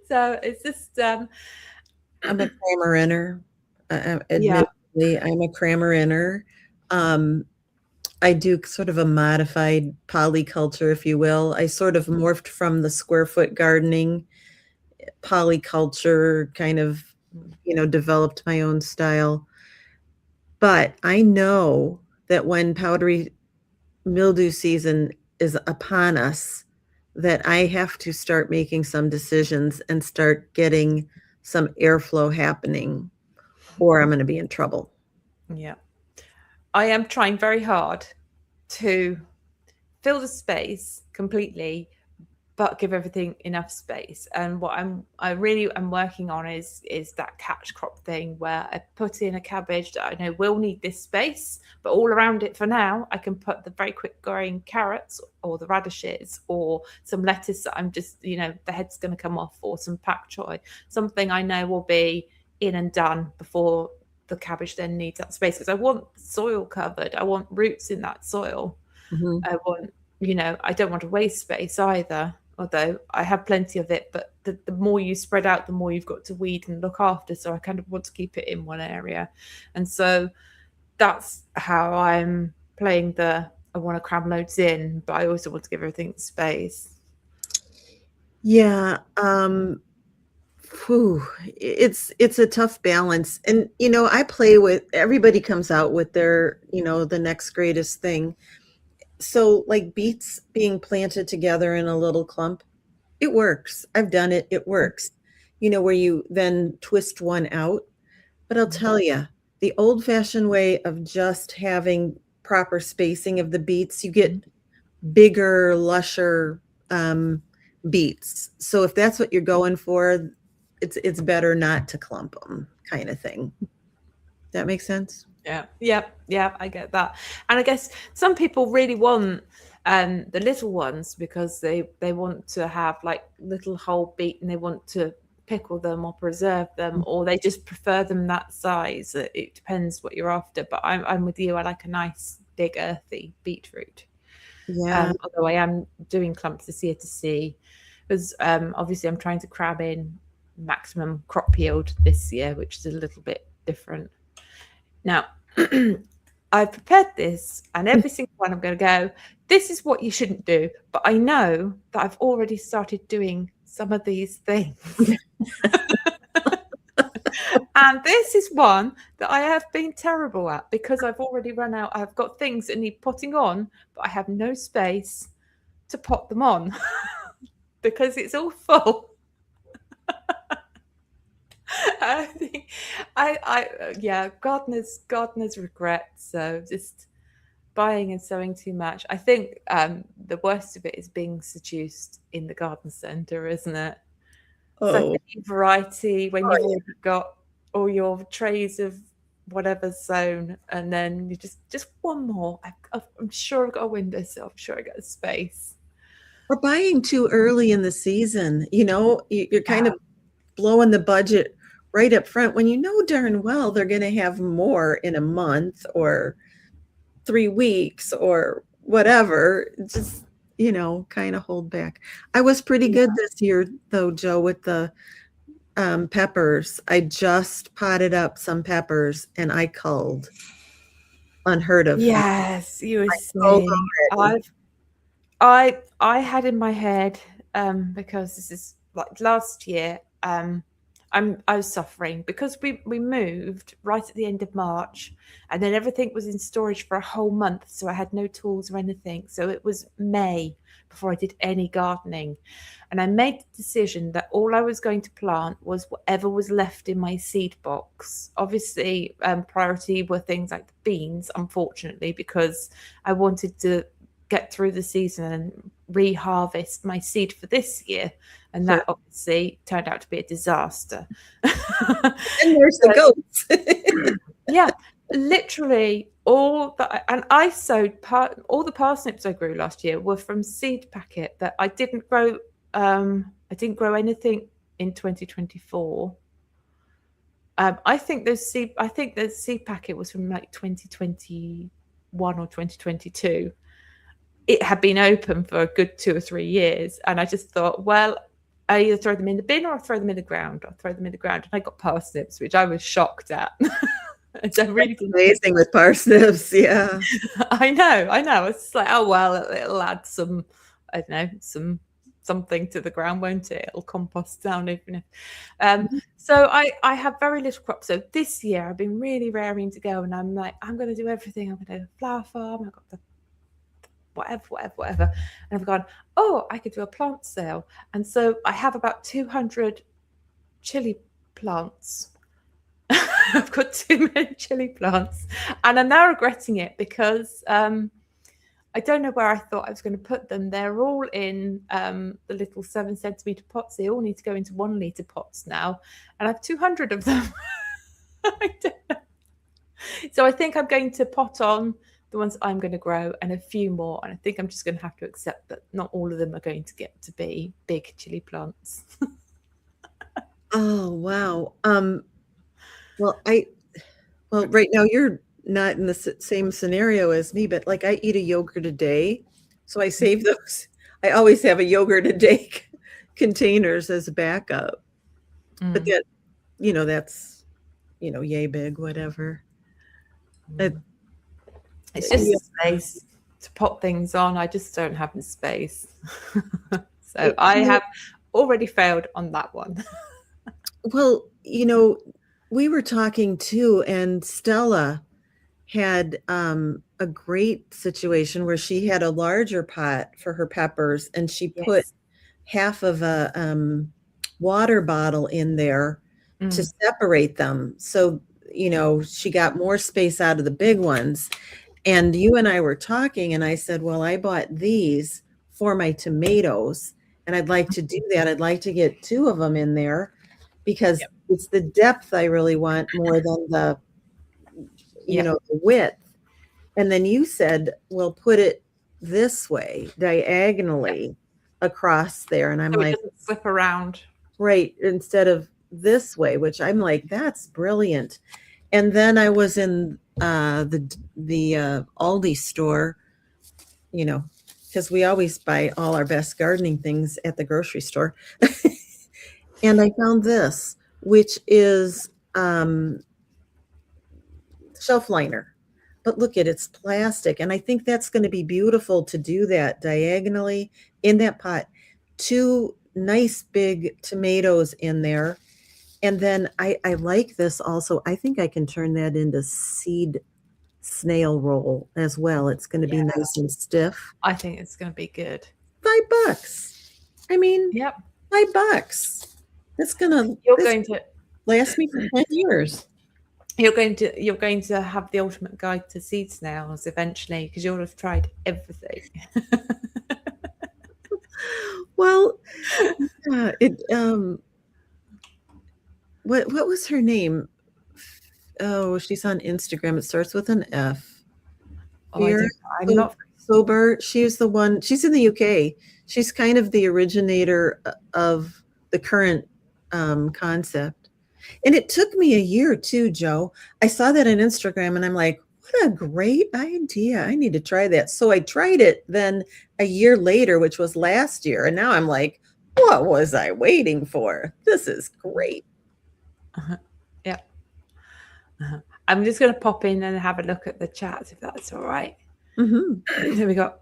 So it's just I'm a crammer inner. Admittedly, I'm a crammer inner. I do sort of a modified polyculture, if you will. I sort of morphed from the square foot gardening polyculture, kind of, developed my own style. But I know that when powdery mildew season is upon us, that I have to start making some decisions and start getting some airflow happening, or I'm going to be in trouble. Yeah. I am trying very hard to fill the space completely, but give everything enough space. And what I really am working on is that catch crop thing, where I put in a cabbage that I know will need this space, but all around it for now I can put the very quick growing carrots or the radishes or some lettuce that I'm just, the head's going to come off, or some pak choi, something I know will be in and done before the cabbage then needs that space, because I want soil covered, I want roots in that soil. Mm-hmm. I want, I don't want to waste space either, although I have plenty of it, but the more you spread out, the more you've got to weed and look after. So I kind of want to keep it in one area. And so that's how I'm playing I want to cram loads in, but I also want to give everything space. Yeah. It's a tough balance. And, I play with, everybody comes out with their, the next greatest thing. So like beets being planted together in a little clump, it works. I've done it. It works. Where you then twist one out. But I'll tell you, the old fashioned way of just having proper spacing of the beets, you get bigger, lusher beets. So if that's what you're going for, it's better not to clump them, kind of thing. That makes sense? Yeah, I get that. And I guess some people really want the little ones because they want to have like little whole beet and they want to pickle them or preserve them, or they just prefer them that size. It depends what you're after, but I'm with you. I like a nice big earthy beetroot. Yeah. Although I am doing clumps this year to see, because obviously I'm trying to cram in maximum crop yield this year, which is a little bit different. Now, I've prepared this, and every single one I'm going to go, this is what you shouldn't do. But I know that I've already started doing some of these things. And this is one that I have been terrible at because I've already run out. I've got things that need potting on, but I have no space to pot them on because it's all full. I think yeah, gardeners regret. So just buying and sowing too much. I think the worst of it is being seduced in the garden centre, isn't it? It's like a new variety when you've already got all your trays of whatever's sown, and then you just one more. I'm sure I've got a windowsill. I'm sure I got a space. Or buying too early in the season. You're kind of blowing the budget right up front when you know darn well they're going to have more in a month or 3 weeks or whatever. Just, kind of hold back. I was pretty good this year though, Joe, with the peppers. I just potted up some peppers and I culled. Unheard of. Yes, you were saying. I had in my head, because this is like last year, I was suffering because we moved right at the end of March, and then everything was in storage for a whole month, so I had no tools or anything. So it was May before I did any gardening, and I made the decision that all I was going to plant was whatever was left in my seed box. Obviously, priority were things like the beans, unfortunately, because I wanted to get through the season and reharvest my seed for this year, and that obviously turned out to be a disaster. And there's the goats. Yeah, literally all that. And I sowed all the parsnips I grew last year were from seed packet that I didn't grow. I didn't grow anything in 2024. I think the seed packet was from like 2021 or 2022. It had been open for a good 2 or 3 years, and I just thought, well, I either throw them in the bin or I throw them in the ground. And I got parsnips, which I was shocked at. Really amazing with parsnips, yeah. I know. It's like, oh well, it'll add some, I don't know, something to the ground, won't it? It'll compost down, even if. So I have very little crops. So this year I've been really raring to go, and I'm like, I'm going to do everything. I'm going to do a flower farm. I've got the whatever. And I've gone, oh, I could do a plant sale. And so I have about 200 chili plants. I've got too many chili plants, and I'm now regretting it because I don't know where I thought I was going to put them. They're all in the little 7 centimeter pots. They all need to go into 1 litre pots now, and I have 200 of them. I don't know. So I think I'm going to pot on the ones I'm going to grow and a few more. And I think I'm just going to have to accept that not all of them are going to get to be big chili plants. Oh, wow. Well, right now you're not in the same scenario as me, but like I eat a yogurt a day. So I save those. I always have a yogurt a day containers as a backup. But that, that's, yay big, whatever. It's just space to pop things on. I just don't have the space. So I have already failed on that one. Well, we were talking too, and Stella had a great situation where she had a larger pot for her peppers, and she put half of a water bottle in there to separate them. So, she got more space out of the big ones. And you and I were talking, and I said, well, I bought these for my tomatoes, and I'd like to do that. I'd like to get 2 of them in there because it's the depth I really want more than the, the width. And then you said, well, put it this way, diagonally across there. And I'm so like, it doesn't slip around. Right. Instead of this way, which I'm like, that's brilliant. And then I was in the Aldi store, because we always buy all our best gardening things at the grocery store. And I found this, which is shelf liner. But look at it's plastic. And I think that's going to be beautiful to do that diagonally in that pot. 2 nice big tomatoes in there. And then I like this also. I think I can turn that into seed snail roll as well. It's going to be nice and stiff. I think it's going to be good. $5. I mean, $5. It's going to last me for 10 years. You're going to have the ultimate guide to seed snails eventually because you'll have tried everything. Well, what was her name? Oh, she's on Instagram. It starts with an F. I'm not sober. She's the one. She's in the UK. She's kind of the originator of the current concept. And it took me a year too, Joe. I saw that on Instagram and I'm like, what a great idea. I need to try that. So I tried it then a year later, which was last year. And now I'm like, what was I waiting for? This is great. Yeah. I'm just going to pop in and have a look at the chat if that's all right. Here we got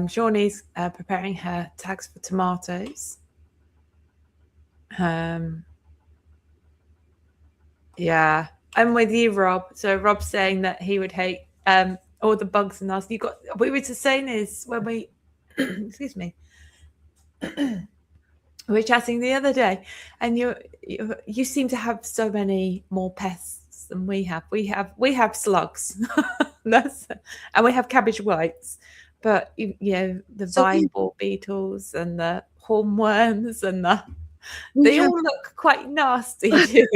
Shawnee's preparing her tags for tomatoes. Yeah, I'm with you, Rob. So Rob's saying that he would hate all the bugs and us. We were just saying this when we excuse me. We were chatting the other day, and you seem to have so many more pests than we have. We have slugs, and we have cabbage whites, but the vine borer beetles and the hornworms and they all look quite nasty too.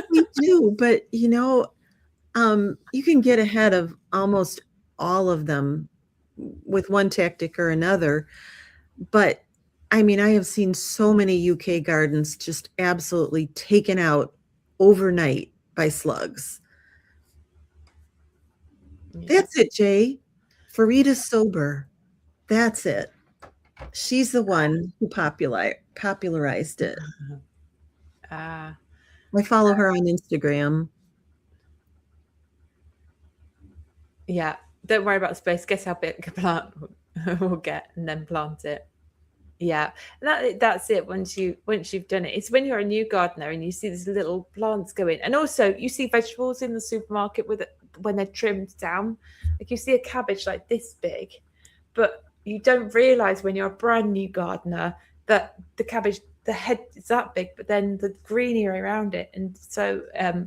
We do, but you can get ahead of almost all of them with one tactic or another. But I mean, I have seen so many UK gardens just absolutely taken out overnight by slugs. That's it, Jay. Farida Sober. That's it. She's the one who popularized it. I follow her on Instagram. Yeah, don't worry about space. Guess how big a plant we'll get, and then plant it. Yeah, that's it. Once you've done it, it's when you're a new gardener and you see these little plants go in, and also you see vegetables in the supermarket when they're trimmed down. Like you see a cabbage like this big, but you don't realize when you're a brand new gardener that the cabbage the head is that big, but then the green area around it, and so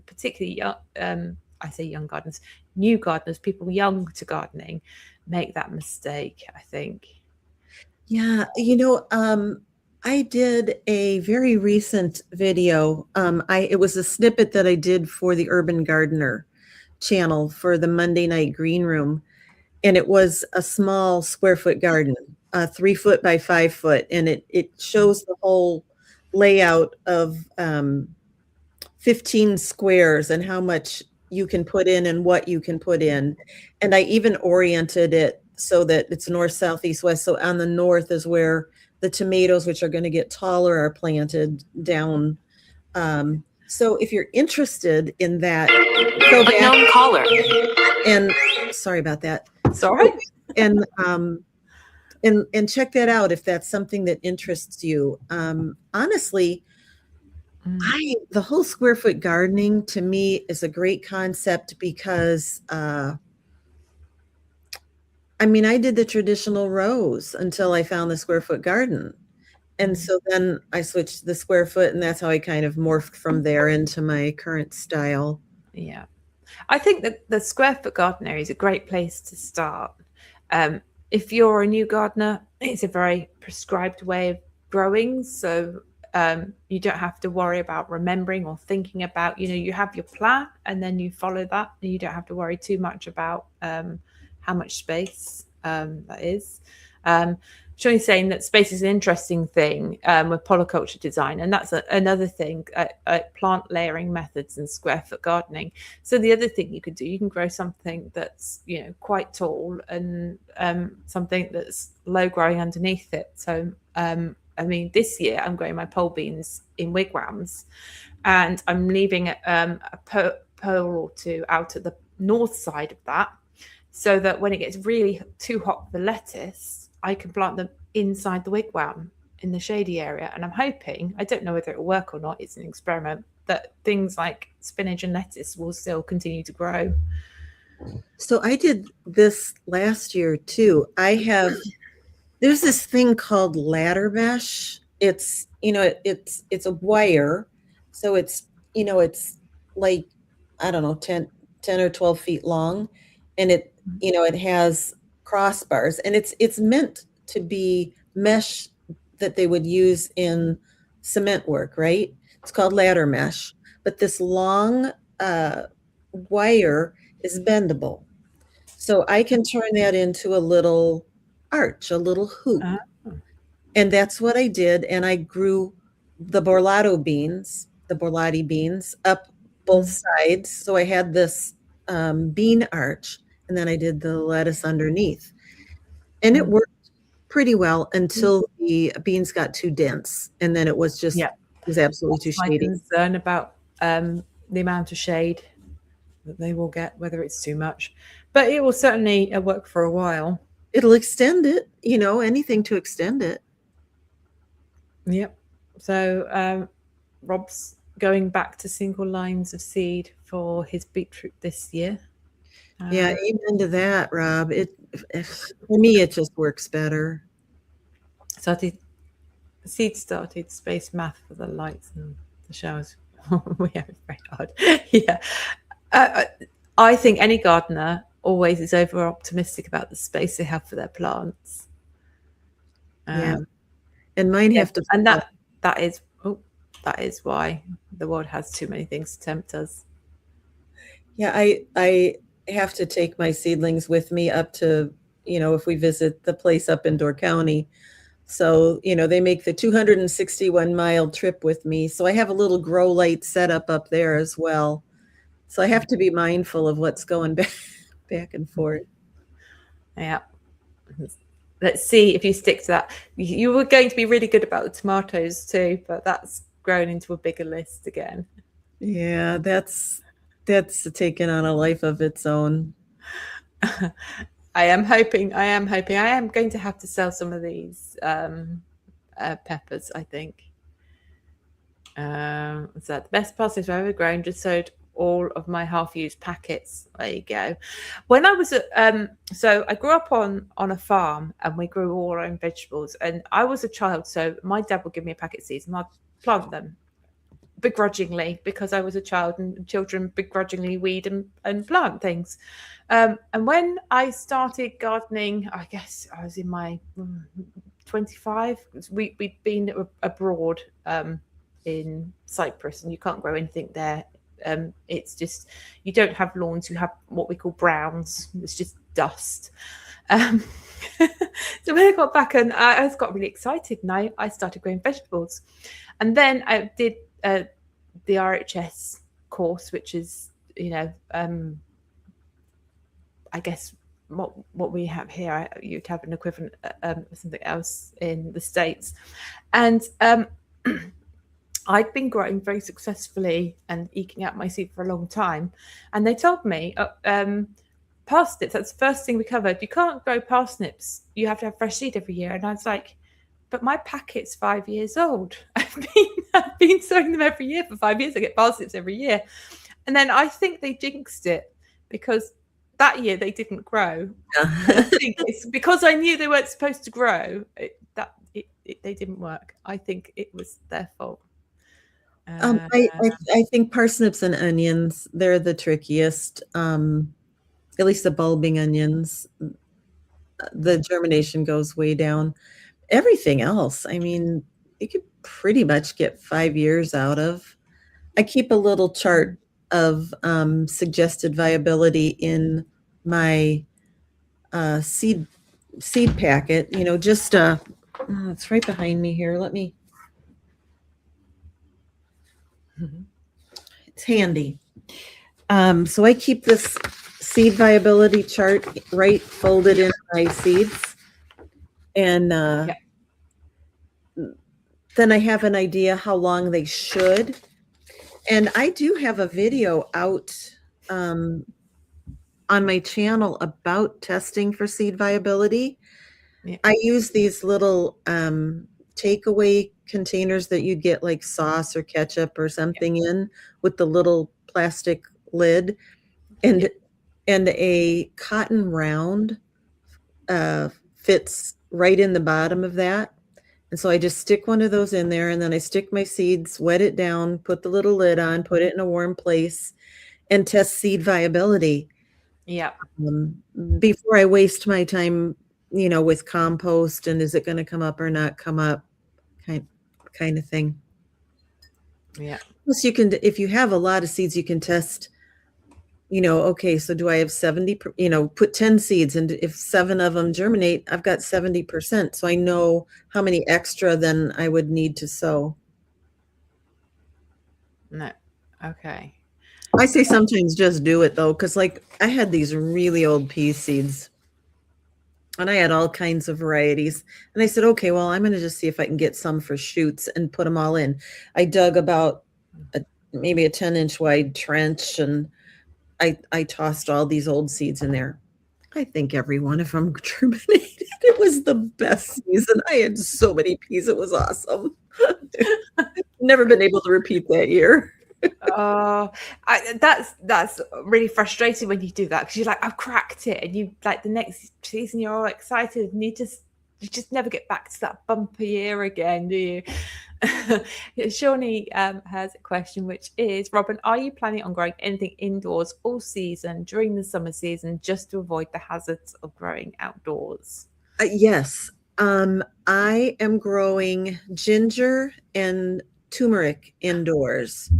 particularly young, I say young gardeners, new gardeners, people young to gardening, make that mistake, I think. Yeah, I did a very recent video. It was a snippet that I did for the Urban Gardener channel for the Monday Night Green Room, and it was a small square foot garden, 3 foot by 5 foot, and it shows the whole layout of 15 squares and how much you can put in and what you can put in. And I even oriented it so that it's north, south, east, west. So on the north is where the tomatoes, which are going to get taller, are planted down. So if you're interested in that, go back. Unknown caller. And sorry about that. Sorry. And check that out if that's something that interests you. Honestly, the whole square foot gardening to me is a great concept because I did the traditional rows until I found the square foot garden. And so then I switched to the square foot, and that's how I kind of morphed from there into my current style. Yeah. I think that the square foot garden area is a great place to start. If you're a new gardener, it's a very prescribed way of growing. So you don't have to worry about remembering or thinking about, you have your plan and then you follow that. And you don't have to worry too much about how much space that is. Shoni's saying that space is an interesting thing with polyculture design, and that's another thing, plant layering methods and square foot gardening. So the other thing you could do, you can grow something that's quite tall and something that's low growing underneath it. So this year I'm growing my pole beans in wigwams, and I'm leaving a pole or two out at the north side of that, so that when it gets really too hot for lettuce, I can plant them inside the wigwam in the shady area. And I'm hoping, I don't know whether it will work or not, it's an experiment, that things like spinach and lettuce will still continue to grow. So I did this last year too. There's this thing called ladder mesh. It's, it's a wire. So it's like, I don't know, 10 or 12 feet long. And it has crossbars, and it's meant to be mesh that they would use in cement work, right? It's called ladder mesh, but this long wire is bendable. So I can turn that into a little arch, a little hoop. And that's what I did. And I grew the borlati beans up both sides. So I had this bean arch, and then I did the lettuce underneath. And it worked pretty well until the beans got too dense. And then it was just, it was absolutely too shady. My concern about the amount of shade that they will get, whether it's too much. But it will certainly work for a while. It'll extend it, anything to extend it. Yep. So Rob's going back to single lines of seed for his beetroot this year. Yeah, amen to that, Rob. For me, it just works better. Started space math for the lights and the showers. We have it very hard. Yeah. I think any gardener always is over optimistic about the space they have for their plants. And mine have to. And that is why the world has too many things to tempt us. Yeah, I have to take my seedlings with me up to, if we visit the place up in Door County. So, they make the 261-mile trip with me. So I have a little grow light set up there as well. So I have to be mindful of what's going back and forth. Yeah. Let's see if you stick to that. You were going to be really good about the tomatoes too, but that's grown into a bigger list again. Yeah, that's taken on a life of its own. I am hoping I am going to have to sell some of these peppers, I think. So the best parsnips I've ever grown, just sowed all of my half-used packets. There you go. When I was at so I grew up on a farm, and we grew all our own vegetables, and I was a child, so my dad would give me a packet of seeds and I'd plant them begrudgingly, because I was a child and children begrudgingly weed and plant things. And when I started gardening, I guess I was in my 25. We'd been abroad in Cyprus, and you can't grow anything there. It's just, you don't have lawns, you have what we call browns. It's just dust. So when I got back, and I got really excited, and I started growing vegetables. And then I did the RHS course, which is, I guess what we have here, you'd have an equivalent something else in the States. And I'd been growing very successfully and eking out my seed for a long time. And they told me, parsnips, that's the first thing we covered. You can't grow parsnips. You have to have fresh seed every year. And I was like, but my packet's 5 years old. I've been sowing them every year for 5 years. I get parsnips every year. And then I think they jinxed it, because that year they didn't grow. I think it's because I knew they weren't supposed to grow. They didn't work. I think it was their fault. I think parsnips and onions, they're the trickiest. At least the bulbing onions, the germination goes way down. Everything else, I mean, you could pretty much get 5 years out of. I keep a little chart of suggested viability in my seed packet. Just it's right behind me here. It's handy. So I keep this seed viability chart folded in my seeds, and then I have an idea how long they should. And I do have a video out on my channel about testing for seed viability. Yeah. I use these little takeaway containers that you'd get like sauce or ketchup or something in, with the little plastic lid, and a cotton round fits right in the bottom of that. And so I just stick one of those in there, and then I stick my seeds, wet it down, put the little lid on, put it in a warm place, and test seed viability. Yeah. Before I waste my time, with compost and is it going to come up or not come up, kind of thing. Yeah. Plus, you can, if you have a lot of seeds, you can test. Okay, so do I have 70, put 10 seeds, and if 7 of them germinate, I've got 70%. So I know how many extra then I would need to sow. No. Okay. I say sometimes just do it though, because like I had these really old pea seeds, and I had all kinds of varieties. And I said, okay, well, I'm going to just see if I can get some for shoots and put them all in. I dug about maybe a 10-inch wide trench, and I tossed all these old seeds in there. I think every one of them germinated. It was the best season. I had so many peas. It was awesome. Never been able to repeat that year. That's really frustrating when you do that, because you're like, I've cracked it, and you like the next season you're all excited, and you just never get back to that bumper year again, do you? Shawnee has a question, which is, Robin, are you planning on growing anything indoors all season during the summer season, just to avoid the hazards of growing outdoors? Yes. I am growing ginger and turmeric indoors.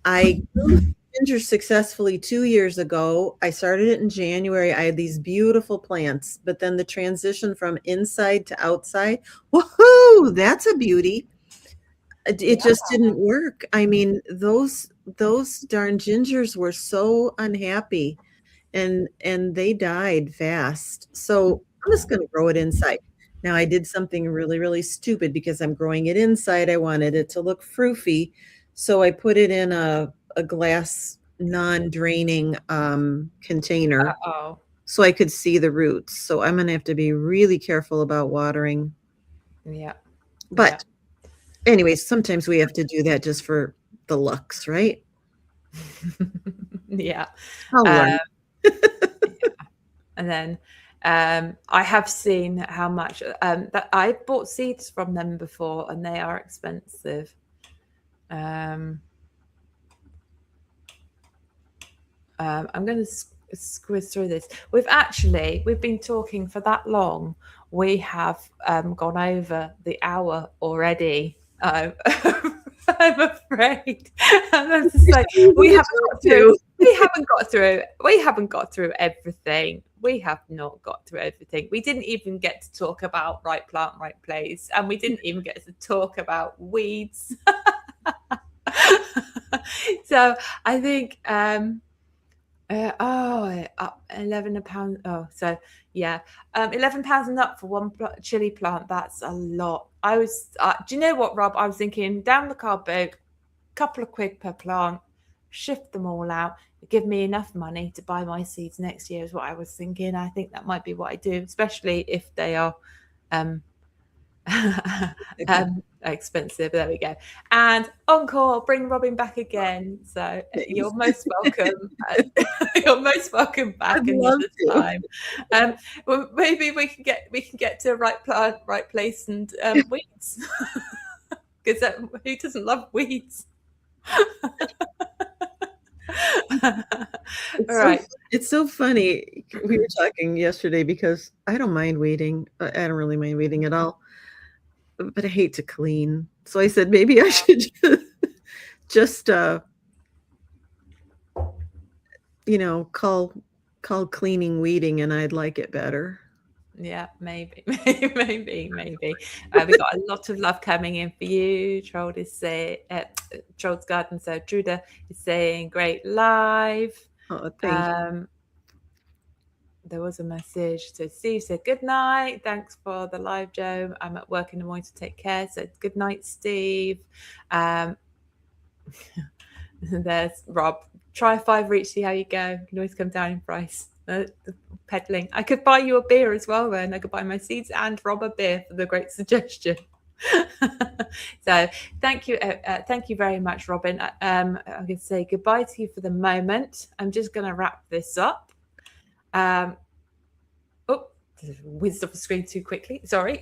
I grew ginger successfully 2 years ago. I started it in January. I had these beautiful plants, but then the transition from inside to outside, woohoo, that's a beauty. It just didn't work. I mean, those darn gingers were so unhappy, and they died fast. So I'm just going to grow it inside. Now, I did something really, really stupid, because I'm growing it inside. I wanted it to look froofy. So I put it in a glass non-draining container. So I could see the roots. So I'm going to have to be really careful about watering. Yeah. But anyways, sometimes we have to do that just for the looks, right? Yeah. I'll learn. And then I have seen how much that I bought seeds from them before, and they are expensive. I'm going to squiz through this. We've been talking for that long. We have gone over the hour already. I'm afraid. And I'm just like, we haven't got through everything. We have not got through everything. We didn't even get to talk about right plant, right place, and we didn't even get to talk about weeds. So I think 11 a pound. Oh, so yeah, £11 and up for one chili plant. That's a lot. I was. Do you know what, Rob? I was thinking down the car boat, couple of quid per plant, shift them all out, give me enough money to buy my seeds next year. Is what I was thinking. I think that might be what I do, especially if they are expensive. There we go. And encore, bring Robin back again. So you're most welcome. You're most welcome back another time. Well, maybe we can get to right plant, right place, and weeds. Because who doesn't love weeds? All right. It's so funny. We were talking yesterday because I don't mind weeding. I don't really mind weeding at all, but I hate to clean. So I said maybe I should just call cleaning weeding, and I'd like it better. Yeah, maybe. We got a lot of love coming in for you. Troll's Garden. So Truda is saying great live. Oh, thank you. There was a message. So Steve said good night. Thanks for the live, Joe. I'm at work in the morning to take care. So good night, Steve. There's Rob. Try 5 reach, see how you go. You can always come down in price. The peddling. I could buy you a beer as well then. I could buy my seeds and Rob a beer for the great suggestion. So thank you very much, Robin. I'm going to say goodbye to you for the moment. I'm just going to wrap this up. Whizzed off the screen too quickly. Sorry.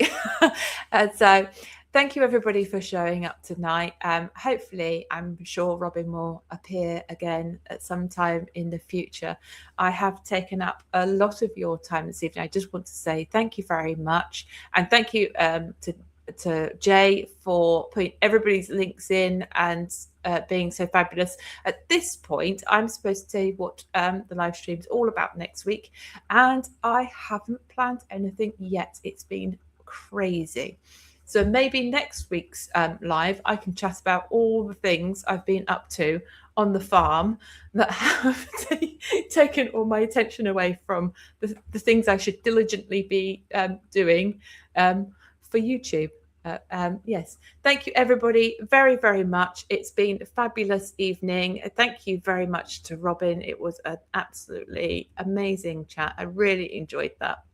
So thank you everybody for showing up tonight. Hopefully, I'm sure Robin will appear again at some time in the future. I have taken up a lot of your time this evening. I just want to say thank you very much, and thank you to Jay for putting everybody's links in and being so fabulous. At this point, I'm supposed to tell you what the live stream is all about next week, and I haven't planned anything yet. It's been crazy. So maybe next week's live, I can chat about all the things I've been up to on the farm that have taken all my attention away from the things I should diligently be doing for YouTube. Yes, thank you everybody very, very much. It's been a fabulous evening. Thank you very much to Robin. It was an absolutely amazing chat. I really enjoyed that.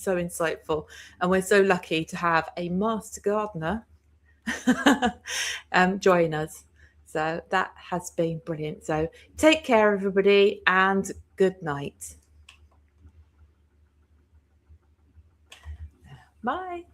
So insightful, and we're so lucky to have a master gardener join us. So that has been brilliant. So take care everybody, and good night. Bye.